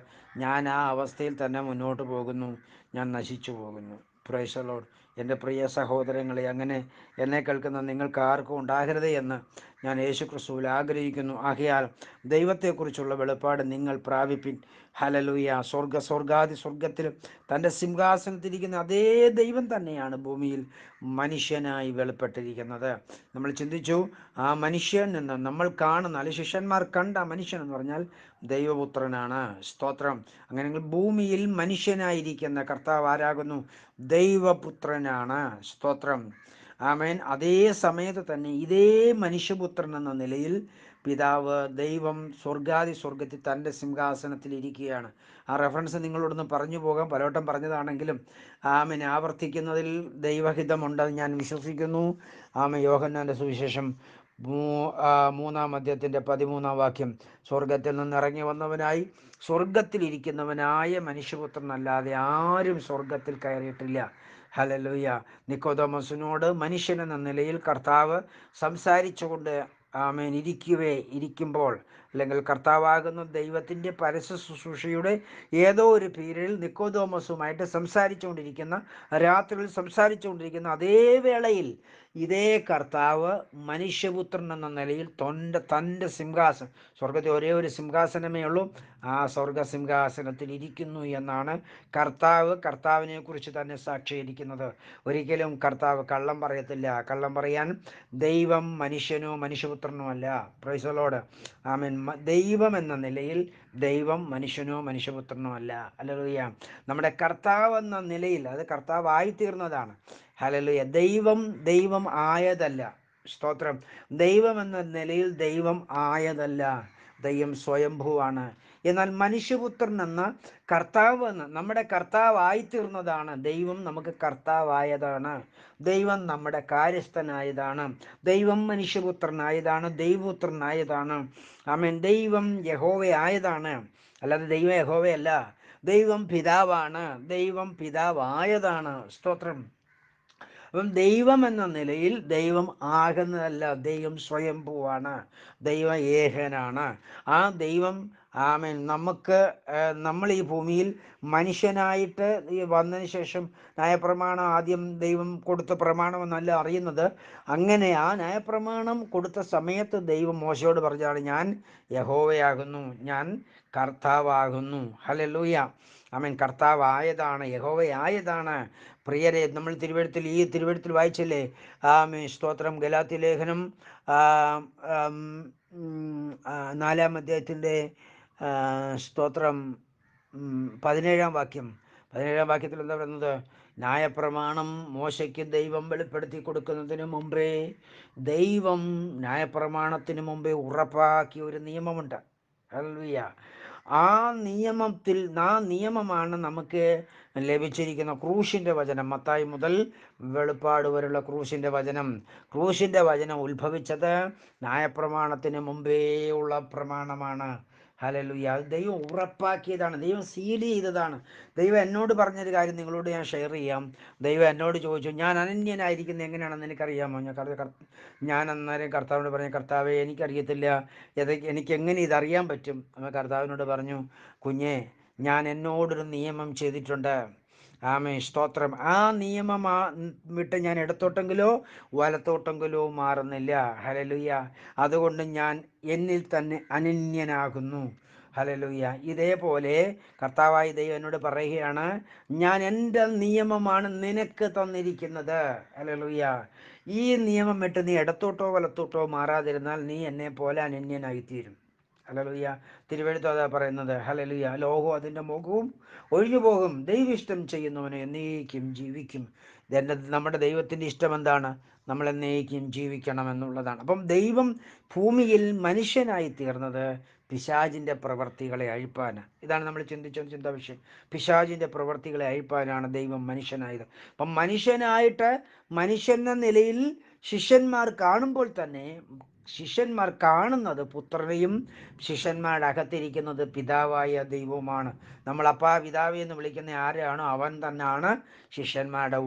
ഞാൻ ആ അവസ്ഥയിൽ തന്നെ മുന്നോട്ട് പോകുന്നു. ഞാൻ നശിച്ചു പോകുന്നു. Price the Lord. എൻ്റെ പ്രിയ സഹോദരങ്ങളെ, അങ്ങനെ എന്നെ കേൾക്കുന്ന നിങ്ങൾക്ക് ആർക്കും ഉണ്ടാകരുത് എന്ന് ഞാൻ യേശു ക്രിസ്തുവിൽ ആഗ്രഹിക്കുന്നു. ആകയാൽ ദൈവത്തെക്കുറിച്ചുള്ള വെളിപ്പാട് നിങ്ങൾ പ്രാപിപ്പിൻ. ഹല്ലേലൂയ. സ്വർഗത്തിൽ തൻ്റെ സിംഹാസനത്തിരിക്കുന്ന അതേ ദൈവം തന്നെയാണ് ഭൂമിയിൽ മനുഷ്യനായി വെളിപ്പെട്ടിരിക്കുന്നത്. നമ്മൾ ചിന്തിച്ചു, ആ മനുഷ്യൻ എന്ന് നമ്മൾ കാണുന്ന, അല്ലെങ്കിൽ ശിഷ്യന്മാർ കണ്ട മനുഷ്യൻ എന്ന് പറഞ്ഞാൽ ദൈവപുത്രനാണ്. സ്തോത്രം. അങ്ങനെയെങ്കിൽ ഭൂമിയിൽ മനുഷ്യനായിരിക്കുന്ന കർത്താവ് ആരാകുന്നു? ദൈവപുത്രനാണ്. സ്തോത്രം. ആമേൻ. അതേ സമയത്ത് തന്നെ ഇതേ മനുഷ്യപുത്രൻ എന്ന നിലയിൽ പിതാവ് ദൈവം സ്വർഗത്തിൽ തൻ്റെ സിംഹാസനത്തിൽ ഇരിക്കുകയാണ്. ആ റെഫറൻസ് നിങ്ങളോടൊന്ന് പറഞ്ഞു പോകാം, പലവട്ടം പറഞ്ഞതാണെങ്കിലും ആമേൻ ആവർത്തിക്കുന്നതിൽ ദൈവഹിതമുണ്ടെന്ന് ഞാൻ വിശ്വസിക്കുന്നു. യോഹന്നാൻ്റെ സുവിശേഷം 3-ാം അധ്യായത്തിൻ്റെ 13-ാം വാക്യം, സ്വർഗത്തിൽ നിന്ന് ഇറങ്ങി വന്നവനായി സ്വർഗത്തിലിരിക്കുന്നവനായ മനുഷ്യപുത്രനല്ലാതെ ആരും സ്വർഗത്തിൽ കയറിയിട്ടില്ല. ഹല്ലേലൂയ. നിക്കോദെമോസിനോട് മനുഷ്യൻ എന്ന നിലയിൽ കർത്താവ് സംസാരിച്ചുകൊണ്ട് ആമേൻ ഇരിക്കുമ്പോൾ, അല്ലെങ്കിൽ കർത്താവാകുന്ന ദൈവത്തിൻ്റെ പരസ്യ ശുശ്രൂഷയുടെ ഏതോ ഒരു പീരീഡിൽ നിക്കോദോമസുമായിട്ട് രാത്രിയിൽ സംസാരിച്ചുകൊണ്ടിരിക്കുന്ന അതേ വേളയിൽ ഇതേ കർത്താവ് മനുഷ്യപുത്രൻ എന്ന നിലയിൽ തൻ്റെ സിംഹാസനം, സ്വർഗത്തിൽ ഒരേ ഒരു സിംഹാസനമേ ഉള്ളൂ, ആ സ്വർഗസിംഹാസനത്തിൽ ഇരിക്കുന്നു എന്നാണ് കർത്താവിനെ കുറിച്ച് തന്നെ സാക്ഷീകരിക്കുന്നത്. ഒരിക്കലും കർത്താവ് കള്ളം പറയത്തില്ല. കള്ളം പറയാൻ ദൈവം മനുഷ്യനോ മനുഷ്യപുത്രനോ അല്ല. Praise the Lord. ആമേൻ. ദൈവം എന്ന നിലയിൽ ദൈവം മനുഷ്യനോ മനുഷ്യപുത്രനോ അല്ല. ഹല്ലേലൂയ. നമ്മുടെ കർത്താവ് എന്ന നിലയിൽ അത് കർത്താവായിത്തീർന്നതാണ്. ഹല്ലേലൂയ. ദൈവം ആയതല്ല. സ്തോത്രം. ദൈവം എന്ന നിലയിൽ ദൈവം ആയതല്ല, ദൈവം സ്വയംഭൂവാണ്. എന്നാൽ മനുഷ്യപുത്രൻ എന്ന നമ്മുടെ കർത്താവായിത്തീർന്നതാണ്. ദൈവം നമുക്ക് കർത്താവായതാണ്. ദൈവം നമ്മുടെ കാര്യസ്ഥനായതാണ്. ദൈവം മനുഷ്യപുത്രനായതാണ്. ദൈവപുത്രനായതാണ്. ആമേൻ. ദൈവം യഹോവയായതാണ്. അല്ലാതെ ദൈവം യഹോവയല്ല. ദൈവം പിതാവാണ്. ദൈവം പിതാവായതാണ്. സ്തോത്രം. അപ്പം ദൈവം എന്ന നിലയിൽ ദൈവം ആകുന്നതല്ല, ദൈവം സ്വയംഭൂവാണ്, ദൈവം ഏകനാണ്. ആ ദൈവം ആമേൻ നമ്മൾ ഈ ഭൂമിയിൽ മനുഷ്യനായിട്ട് വന്നതിന് ശേഷം ന്യായപ്രമാണം ആദ്യം ദൈവം കൊടുത്ത പ്രമാണമെന്നല്ല അറിയുന്നത്. അങ്ങനെ ആ ന്യായപ്രമാണം കൊടുത്ത സമയത്ത് ദൈവം മോശയോട് പറഞ്ഞതാണ്, ഞാൻ യഹോവയാകുന്നു, ഞാൻ കർത്താവാകുന്നു. ഹല്ലേലൂയ. ആമേൻ. കർത്താവായതാണ്, യഹോവയായതാണ്. പ്രിയരെ, നമ്മൾ തിരുവെഴുത്തിൽ വായിച്ചില്ലേ? ആമേൻ. സ്തോത്രം. ഗലാത്യ ലേഖനം 4-ാം അധ്യായത്തിൻ്റെ സ്തോത്രം 17-ാം വാക്യത്തിൽ എന്താ പറയുന്നത്? ന്യായപ്രമാണം മോശയ്ക്ക് ദൈവം വെളിപ്പെടുത്തി കൊടുക്കുന്നതിന് മുമ്പേ ദൈവം ന്യായപ്രമാണത്തിന് മുമ്പേ ഉറപ്പാക്കിയ ഒരു നിയമമുണ്ട്. ഹല്ലേലൂയ. ആ നിയമമാണ് നമുക്ക് ലഭിച്ചിരിക്കുന്ന ക്രൂശിൻ്റെ വചനം. മത്തായി മുതൽ വെളിപ്പാട് വരെയുള്ള ക്രൂശിൻ്റെ വചനം ഉത്ഭവിച്ചത് ന്യായപ്രമാണത്തിന് മുമ്പേ ഉള്ള പ്രമാണമാണ്. ഹല്ലേലൂയ. അത് ദൈവം ഉറപ്പാക്കിയതാണ്, ദൈവം സീൽ ചെയ്തതാണ്. ദൈവം എന്നോട് പറഞ്ഞൊരു കാര്യം നിങ്ങളോട് ഞാൻ ഷെയർ ചെയ്യാം. ദൈവം എന്നോട് ചോദിച്ചു, ഞാൻ അനന്യനായിരിക്കുന്നത് എങ്ങനെയാണെന്ന് എനിക്കറിയാമോ? ഞാൻ അന്നേരം കർത്താവിനോട് പറഞ്ഞു, കർത്താവേ, എനിക്കറിയത്തില്ല, എനിക്കെങ്ങനെ ഇതറിയാൻ പറ്റും? കർത്താവിനോട് പറഞ്ഞു, കുഞ്ഞേ, ഞാൻ എന്നോടൊരു നിയമം ചെയ്തിട്ടുണ്ട്. ആമേൻ. സ്തോത്രം. ആ നിയമം വിട്ട് ഞാൻ ഇടത്തോട്ടെങ്കിലോ വലത്തോട്ടെങ്കിലോ മാറുന്നില്ല. ഹല്ലേലൂയ. അതുകൊണ്ട് ഞാൻ എന്നിൽ തന്നെ അനന്യനാകുന്നു. ഹല്ലേലൂയ. ഇതേപോലെ കർത്താവായ ദൈവം എന്നോട് പറയുകയാണ്, ഞാൻ എൻ്റെ നിയമമാണ് നിനക്ക് തന്നിരിക്കുന്നത്. ഹല്ലേലൂയ. ഈ നിയമം വിട്ട് നീ ഇടത്തോട്ടോ വലത്തോട്ടോ മാറാതിരുന്നാൽ നീ എന്നെ പോലെ അനന്യനായിത്തീരും. ഹല്ലേലൂയ. തിരുവെഴുത്ത് അതാ പറയുന്നത്. ഹല്ലേലൂയ. ലോകവും അതിൻ്റെ മുഖവും ഒഴിഞ്ഞു പോകും, ദൈവിഷ്ടം ചെയ്യുന്നവന് എന്നേക്കും ജീവിക്കും. നമ്മുടെ ദൈവത്തിൻ്റെ ഇഷ്ടം എന്താണ്? നമ്മൾ എന്നേക്കും ജീവിക്കണം എന്നുള്ളതാണ്. അപ്പം ദൈവം ഭൂമിയിൽ മനുഷ്യനായി തീർന്നത് പിശാചിൻ്റെ പ്രവർത്തികളെ അഴിപ്പാൻ. ഇതാണ് നമ്മൾ ചിന്തിച്ച ചിന്താ വിഷയം. പിശാചിൻ്റെ പ്രവർത്തികളെ അഴിപ്പാനാണ് ദൈവം മനുഷ്യനായത്. അപ്പം മനുഷ്യനെന്ന നിലയിൽ ശിഷ്യന്മാർ കാണുമ്പോൾ തന്നെ ശിഷ്യന്മാർ കാണുന്നത് പുത്രനെയും ശിഷ്യന്മാരുടെ അകത്തിരിക്കുന്നത് പിതാവായ ദൈവവുമാണ്. നമ്മൾ പിതാവേ എന്ന് വിളിക്കുന്ന ആരാണോ അവൻ തന്നെയാണ് ശിഷ്യന്മാരുടെ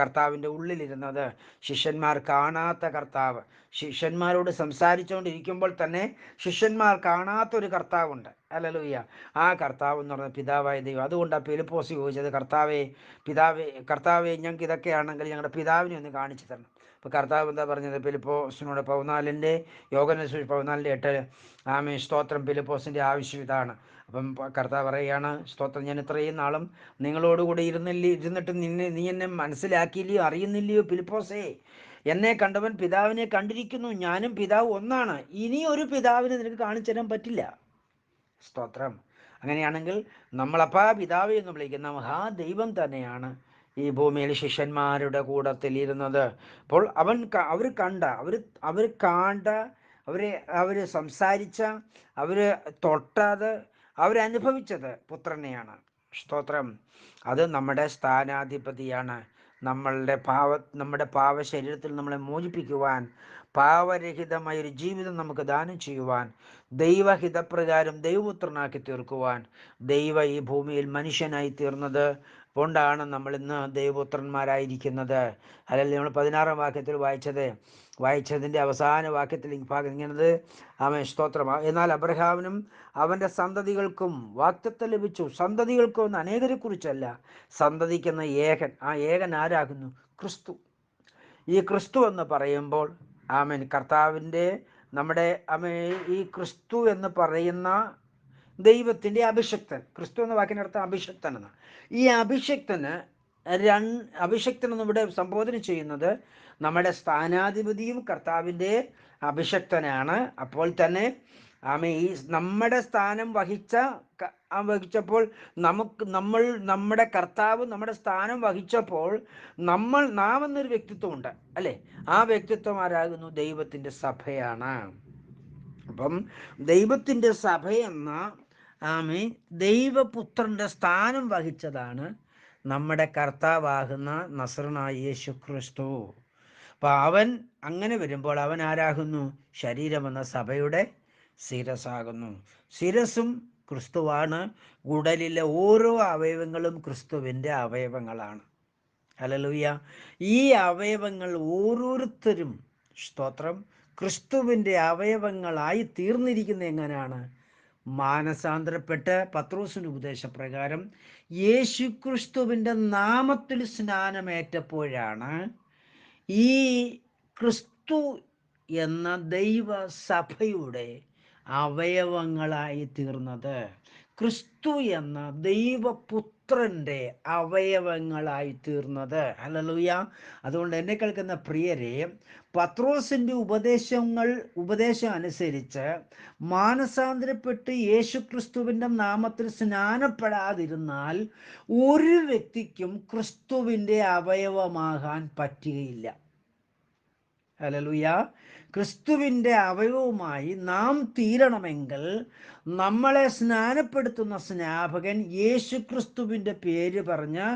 കർത്താവിൻ്റെ ഉള്ളിലിരുന്നത്. ശിഷ്യന്മാർ കാണാത്ത കർത്താവ്, ശിഷ്യന്മാരോട് സംസാരിച്ചുകൊണ്ടിരിക്കുമ്പോൾ തന്നെ ശിഷ്യന്മാർ കാണാത്തൊരു കർത്താവുണ്ട്. ഹല്ലേലൂയ. ആ കർത്താവ് എന്ന് പറയുന്നത് പിതാവായ ദൈവം. അതുകൊണ്ടാണ് ഫിലിപ്പോസ് ചോദിച്ചത്, കർത്താവേ, ഞങ്ങൾക്ക് ഇതൊക്കെയാണെങ്കിൽ ഞങ്ങളുടെ പിതാവിനെ ഒന്ന് കാണിച്ചു തരണം. അപ്പോൾ കർത്താവ് എന്താ പറഞ്ഞത്? ഫിലിപ്പോസിനോട് 14:8 ആമേൻ. സ്തോത്രം. ഫിലിപ്പോസിൻ്റെ ആവശ്യം ഇതാണ്. അപ്പം കർത്താവ് പറയുകയാണ്, സ്തോത്രം, ഞാൻ ഇത്രയും നാളും നിങ്ങളോടുകൂടി ഇരുന്നിട്ട് നീ എന്നെ മനസ്സിലാക്കിയില്ലയോ, അറിയുന്നില്ലയോ ഫിലിപ്പോസേ? എന്നെ കണ്ടവൻ പിതാവിനെ കണ്ടിരിക്കുന്നു, ഞാനും പിതാവ് ഒന്നാണ്. ഇനി ഒരു പിതാവിനെ നിനക്ക് കാണിച്ചു തരാൻ പറ്റില്ല. സ്തോത്രം. അങ്ങനെയാണെങ്കിൽ നമ്മളപ്പാ പിതാവ് എന്ന് വിളിക്കുന്ന മഹാദൈവം തന്നെയാണ് ഈ ഭൂമിയിൽ ശിഷ്യന്മാരുടെ കൂട്ടത്തിൽ ഇരുന്നത്. അപ്പോൾ അവർ സംസാരിച്ച, അവർ തൊട്ടത്, അവരനുഭവിച്ചത് പുത്രനെയാണ്. സ്തോത്രം. അത് നമ്മുടെ സ്ഥാനാധിപതിയാണ്. നമ്മുടെ പാവശരീരത്തിൽ നമ്മളെ മോചിപ്പിക്കുവാൻ, പാവരഹിതമായൊരു ജീവിതം നമുക്ക് ദാനം ചെയ്യുവാൻ, ദൈവഹിതപ്രകാരം ദൈവപുത്രനാക്കി തീർക്കുവാൻ ദൈവം ഈ ഭൂമിയിൽ മനുഷ്യനായി തീർന്നത് കൊണ്ടാണ് നമ്മൾ ഇന്ന് ദൈവപുത്രന്മാരായിരിക്കുന്നത്. അല്ലെങ്കിൽ നമ്മൾ 16-ാം വാക്യത്തിൽ വായിച്ചതിൻ്റെ അവസാന വാക്യത്തിൽ ഈ ഭാഗം ഇങ്ങനത് അവൻ സ്തോത്രമാണ്. എന്നാൽ അബ്രഹാമിനും അവൻ്റെ സന്തതികൾക്കും വാഗ്ദത്തം ലഭിച്ചു. സന്തതികൾക്കും എന്ന് അനേകരെക്കുറിച്ചല്ല, സന്തതിക്കുന്ന ഏകൻ. ആ ഏകൻ ആരാകുന്നു? ക്രിസ്തു. ഈ ക്രിസ്തു എന്ന് പറയുമ്പോൾ ആമേൻ കർത്താവിൻ്റെ നമ്മുടെ ഈ ക്രിസ്തു എന്ന് പറയുന്ന ദൈവത്തിൻ്റെ അഭിഷക്തൻ. ക്രിസ്തു എന്ന വാക്കിനർത്ഥം അഭിഷക്തൻ എന്ന്. ഈ അഭിഷക്തൻ എന്നിവിടെ സംബോധന ചെയ്യുന്നത് നമ്മുടെ സ്ഥാനാധിപതിയും കർത്താവിൻ്റെ അഭിഷക്തനാണ്. അപ്പോൾ തന്നെ ഈ നമ്മുടെ സ്ഥാനം വഹിച്ചപ്പോൾ നമ്മുടെ കർത്താവ് നമ്മുടെ സ്ഥാനം വഹിച്ചപ്പോൾ നാം എന്നൊരു വ്യക്തിത്വമുണ്ട് അല്ലേ? ആ വ്യക്തിത്വം ആരാകുന്നു? ദൈവത്തിൻ്റെ സഭയാണ്. അപ്പം ദൈവത്തിൻ്റെ സഭയെന്ന ദൈവപുത്രൻ്റെ സ്ഥാനം വഹിച്ചതാണ് നമ്മുടെ കർത്താവാകുന്ന നസറനായ യേശു ക്രിസ്തു. അപ്പം അവൻ അങ്ങനെ വരുമ്പോൾ അവൻ ആരാകുന്നു? ശരീരമെന്ന സഭയുടെ ശിരസാകുന്നു. ശിരസും ക്രിസ്തുവാണ്. ഉടലിലെ ഓരോ അവയവങ്ങളും ക്രിസ്തുവിൻ്റെ അവയവങ്ങളാണ്. ഹല്ലേലൂയ. ഈ അവയവങ്ങൾ ഓരോരുത്തരും സ്തോത്രം ക്രിസ്തുവിൻ്റെ അവയവങ്ങളായി തീർന്നിരിക്കുന്ന എങ്ങനെയാണ്? മാനസാന്തരപ്പെട്ട് പത്രോസിൻ്റെ ഉപദേശപ്രകാരം യേശു ക്രിസ്തുവിൻ്റെ നാമത്തിൽ സ്നാനമേറ്റപ്പോഴാണ് ഈ ക്രിസ്തു എന്ന ദൈവസഭയുടെ അവയവങ്ങളായി തീർന്നത്. ക്രിസ്തു എന്ന ദൈവപുത്രൻ്റെ അവയവങ്ങളായി തീർന്നത്. ഹല്ലേലൂയ. അതുകൊണ്ട് എന്നെ കേൾക്കുന്ന പ്രിയരെ, പത്രോസിൻ്റെ ഉപദേശം അനുസരിച്ച് മാനസാന്തരപ്പെട്ട് യേശു ക്രിസ്തുവിൻ്റെ നാമത്തിൽ സ്നാനപ്പെടാതിരുന്നാൽ ഒരു വ്യക്തിക്കും ക്രിസ്തുവിൻ്റെ അവയവമാകാൻ പറ്റുകയില്ല. ഹല്ലേലൂയ. ക്രിസ്തുവിൻ്റെ അവയവമായി നാം തീരണമെങ്കിൽ നമ്മളെ സ്നാനപ്പെടുത്തുന്ന സ്നാപകൻ യേശു ക്രിസ്തുവിൻ്റെ പേര് പറഞ്ഞ്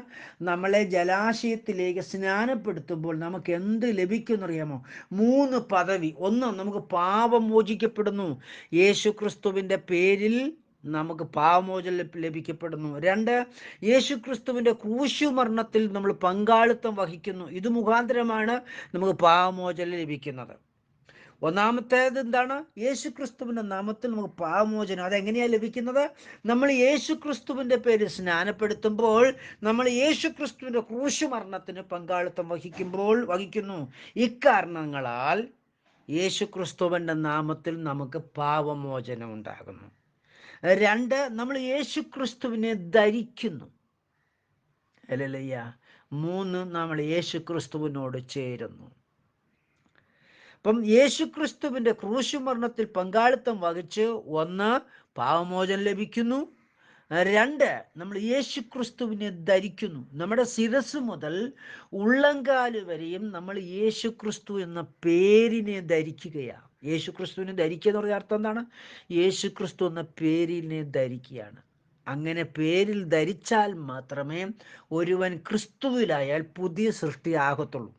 നമ്മളെ ജലാശയത്തിലേക്ക് സ്നാനപ്പെടുത്തുമ്പോൾ നമുക്ക് എന്ത് ലഭിക്കുമെന്നറിയാമോ? 3 പദവി. ഒന്ന്, നമുക്ക് പാപം മോചിക്കപ്പെടുന്നു. യേശു ക്രിസ്തുവിൻ്റെ പേരിൽ നമുക്ക് പാപമോചനം ലഭിക്കപ്പെടുന്നു. 2, യേശു ക്രിസ്തുവിൻ്റെ ക്രൂശുമരണത്തിൽ നമ്മൾ പങ്കാളിത്തം വഹിക്കുന്നു. ഇത് മുഖാന്തരമാണ് നമുക്ക് പാപമോചനം ലഭിക്കുന്നത്. ഒന്നാമത്തേത് എന്താണ്? യേശു ക്രിസ്തുവിൻ്റെ നാമത്തിൽ നമുക്ക് പാപമോചനം. അതെങ്ങനെയാണ് ലഭിക്കുന്നത്? നമ്മൾ യേശു ക്രിസ്തുവിൻ്റെ പേര് സ്നാനപ്പെടുത്തുമ്പോൾ നമ്മൾ യേശു ക്രിസ്തുവിൻ്റെ ക്രൂശുമരണത്തിന് പങ്കാളിത്തം വഹിക്കുന്നു. ഇക്കാരണങ്ങളാൽ യേശു ക്രിസ്തുവിൻ്റെ നാമത്തിൽ നമുക്ക് പാപമോചനം ഉണ്ടാകുന്നു. 2, നമ്മൾ യേശു ക്രിസ്തുവിനെ ധരിക്കുന്നു. ഹല്ലേലൂയ. 3, നമ്മൾ യേശു ക്രിസ്തുവിനോട് ചേരുന്നു. അപ്പം യേശു ക്രിസ്തുവിൻ്റെ ക്രൂശുമരണത്തിൽ പങ്കാളിത്തം വഹിച്ച് 1, പാപമോചനം ലഭിക്കുന്നു. 2, നമ്മൾ യേശു ക്രിസ്തുവിനെ ധരിക്കുന്നു. നമ്മുടെ ശിരസ് മുതൽ ഉള്ളങ്കാല് വരെയും നമ്മൾ യേശു ക്രിസ്തു എന്ന പേരിനെ ധരിക്കുകയാണ്. യേശു ക്രിസ്തുവിനെ ധരിക്കുക എന്ന് പറഞ്ഞ അർത്ഥം എന്താണ്? യേശു ക്രിസ്തു എന്ന പേരിനെ ധരിക്കുകയാണ്. അങ്ങനെ പേരിൽ ധരിച്ചാൽ മാത്രമേ ഒരുവൻ ക്രിസ്തുവിലായാൽ പുതിയ സൃഷ്ടിയാകത്തുള്ളൂ.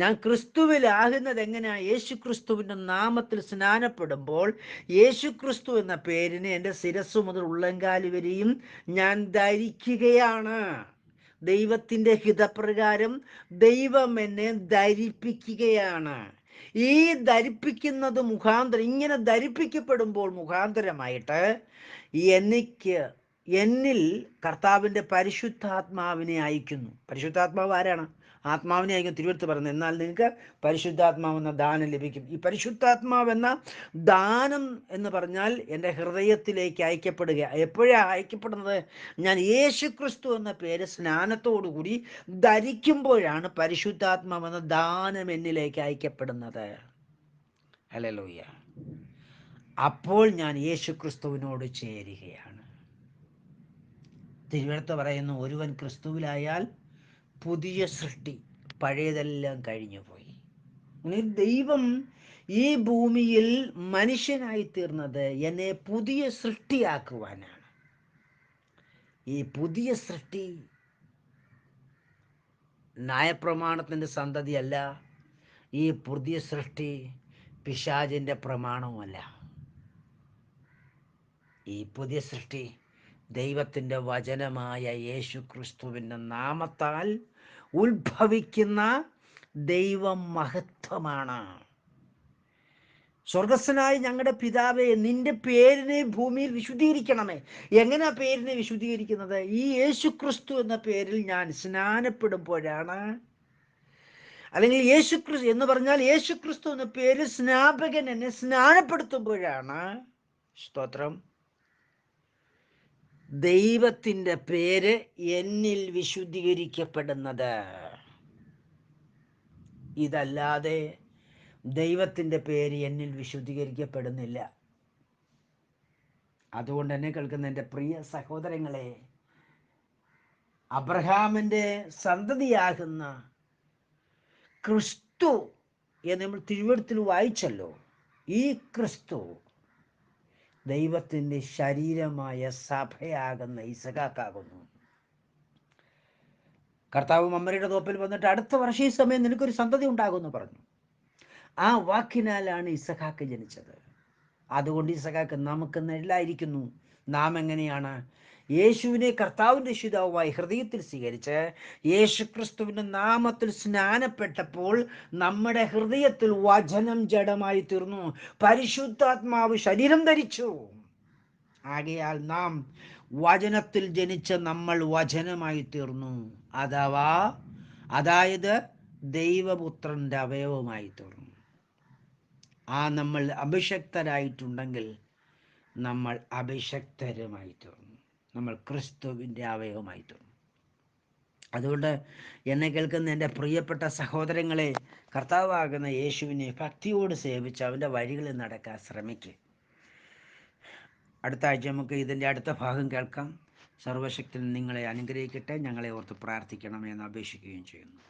ഞാൻ ക്രിസ്തുവിലാകുന്നത് എങ്ങനെയാണ്? യേശു ക്രിസ്തുവിൻ്റെ നാമത്തിൽ സ്നാനപ്പെടുമ്പോൾ യേശു ക്രിസ്തു എന്ന പേരിനെ എൻ്റെ ശിരസ്സു മുതൽ ഉള്ളങ്കാല് വരെയും ഞാൻ ധരിക്കുകയാണ്. ദൈവത്തിൻ്റെ ഹിതപ്രകാരം ദൈവം എന്നെ ധരിപ്പിക്കുകയാണ്. ഈ ധരിപ്പിക്കുന്നത് മുഖാന്തരം, ഇങ്ങനെ ധരിപ്പിക്കപ്പെടുമ്പോൾ മുഖാന്തരമായിട്ട് എന്നിൽ കർത്താവിൻ്റെ പരിശുദ്ധാത്മാവിനെ അയക്കുന്നു. പരിശുദ്ധാത്മാവ് ആരാണ്? ആത്മാവിനെ അയക്കും. തിരുവെടുത്ത് പറയുന്നത്, എന്നാൽ നിങ്ങൾക്ക് പരിശുദ്ധാത്മാവെന്ന ദാനം ലഭിക്കും. ഈ പരിശുദ്ധാത്മാവെന്ന ദാനം എന്ന് പറഞ്ഞാൽ എൻ്റെ ഹൃദയത്തിലേക്ക് അയക്കപ്പെടുക. എപ്പോഴാണ് അയക്കപ്പെടുന്നത്? ഞാൻ യേശു ക്രിസ്തു എന്ന പേര് സ്നാനത്തോടുകൂടി ധരിക്കുമ്പോഴാണ് പരിശുദ്ധാത്മാവെന്ന ദാനം എന്നിലേക്ക് അയക്കപ്പെടുന്നത്. ഹല്ലേലൂയ. അപ്പോൾ ഞാൻ യേശു ക്രിസ്തുവിനോട് ചേരുകയാണ്. തിരുവെടുത്ത് പറയുന്നു, ഒരുവൻ ക്രിസ്തുവിലായാൽ പുതിയ സൃഷ്ടി, പഴയതെല്ലാം കഴിഞ്ഞുപോയി. ദൈവം ഈ ഭൂമിയിൽ മനുഷ്യനായി തീർന്നത് എന്നെ പുതിയ സൃഷ്ടിയാക്കുവാനാണ്. ഈ പുതിയ സൃഷ്ടി ന്യായപ്രമാണത്തിൻ്റെ സന്തതിയല്ല. ഈ പുതിയ സൃഷ്ടി പിശാചിൻ്റെ പ്രമാണവുമല്ല. ഈ പുതിയ സൃഷ്ടി ദൈവത്തിൻ്റെ വചനമായ യേശു ക്രിസ്തുവിൻ്റെ നാമത്താൽ ഉത്ഭവിക്കുന്ന ദൈവം മഹത്വമാണ്. സ്വർഗസ്ഥനായ ഞങ്ങളുടെ പിതാവേ, നിന്റെ പേരിനെ ഭൂമിയിൽ വിശുദ്ധീകരിക്കണമേ. എങ്ങനെയാ പേരിനെ വിശുദ്ധീകരിക്കുന്നത്? ഈ യേശു ക്രിസ്തു എന്ന പേരിൽ ഞാൻ സ്നാനപ്പെടുമ്പോഴാണ്. അല്ലെങ്കിൽ യേശു ക്രിസ്തു എന്ന് പറഞ്ഞാൽ യേശു ക്രിസ്തു എന്ന പേരിൽ സ്നാപകൻ എന്നെ സ്നാനപ്പെടുത്തുമ്പോഴാണ്, സ്തോത്രം, ദൈവത്തിൻ്റെ പേര് എന്നിൽ വിശുദ്ധീകരിക്കപ്പെടുന്നത്. ഇതല്ലാതെ ദൈവത്തിൻ്റെ പേര് എന്നിൽ വിശുദ്ധീകരിക്കപ്പെടുന്നില്ല. അതുകൊണ്ട് എന്നെ കേൾക്കുന്ന എൻ്റെ പ്രിയ സഹോദരങ്ങളെ, അബ്രഹാമിൻ്റെ സന്തതിയാകുന്ന ക്രിസ്തു എന്ന് നമ്മൾ തിരുവെഴുത്തിൽ വായിച്ചല്ലോ. ഈ ക്രിസ്തു ദൈവത്തിൻ്റെ ശരീരമായ സഭയാകുന്ന ഇസഹാക്കാകുന്നു. കർത്താവ് മമ്മരിയുടെ തോപ്പിൽ വന്നിട്ട് അടുത്ത വർഷം ഈ സമയം നിനക്കൊരു സന്തതി ഉണ്ടാകുമെന്ന് പറഞ്ഞു. ആ വാക്കിനാലാണ് ഇസഹാക്ക് ജനിച്ചത്. അതുകൊണ്ട് ഇസഹാക്ക് നമുക്ക് നിഴലായിരിക്കുന്നു. നാം എങ്ങനെയാണ് യേശുവിനെ കർത്താവിൻ്റെ രക്ഷിതാവുമായി ഹൃദയത്തിൽ സ്വീകരിച്ച് യേശു ക്രിസ്തുവിൻ്റെ നാമത്തിൽ സ്നാനപ്പെട്ടപ്പോൾ നമ്മുടെ ഹൃദയത്തിൽ വചനം ജഡമായി തീർന്നു. പരിശുദ്ധാത്മാവ് ശരീരം ധരിച്ചു. ആകയാൽ നാം വചനത്തിൽ ജനിച്ച നമ്മൾ വചനമായി തീർന്നു. അതായത് ദൈവപുത്രൻ്റെ അവയവമായി തീർന്നു. നമ്മൾ അഭിഷക്തരായിട്ടുണ്ടെങ്കിൽ നമ്മൾ അഭിഷക്തരുമായി തീർന്നു. നമ്മൾ ക്രിസ്തുവിൻ്റെ അവയവമായി തീർന്നു. അതുകൊണ്ട് എന്നെ കേൾക്കുന്ന എൻ്റെ പ്രിയപ്പെട്ട സഹോദരങ്ങളെ, കർത്താവാകുന്ന യേശുവിനെ ഭക്തിയോട് സേവിച്ച് അവൻ്റെ വഴികളിൽ നടക്കാൻ ശ്രമിക്കുക. അടുത്ത ആഴ്ച നമുക്ക് ഇതിൻ്റെ അടുത്ത ഭാഗം കേൾക്കാം. സർവശക്തൻ നിങ്ങളെ അനുഗ്രഹിക്കട്ടെ. ഞങ്ങളെ ഓർത്ത് പ്രാർത്ഥിക്കണമെന്ന് അപേക്ഷിക്കുകയും ചെയ്യുന്നു.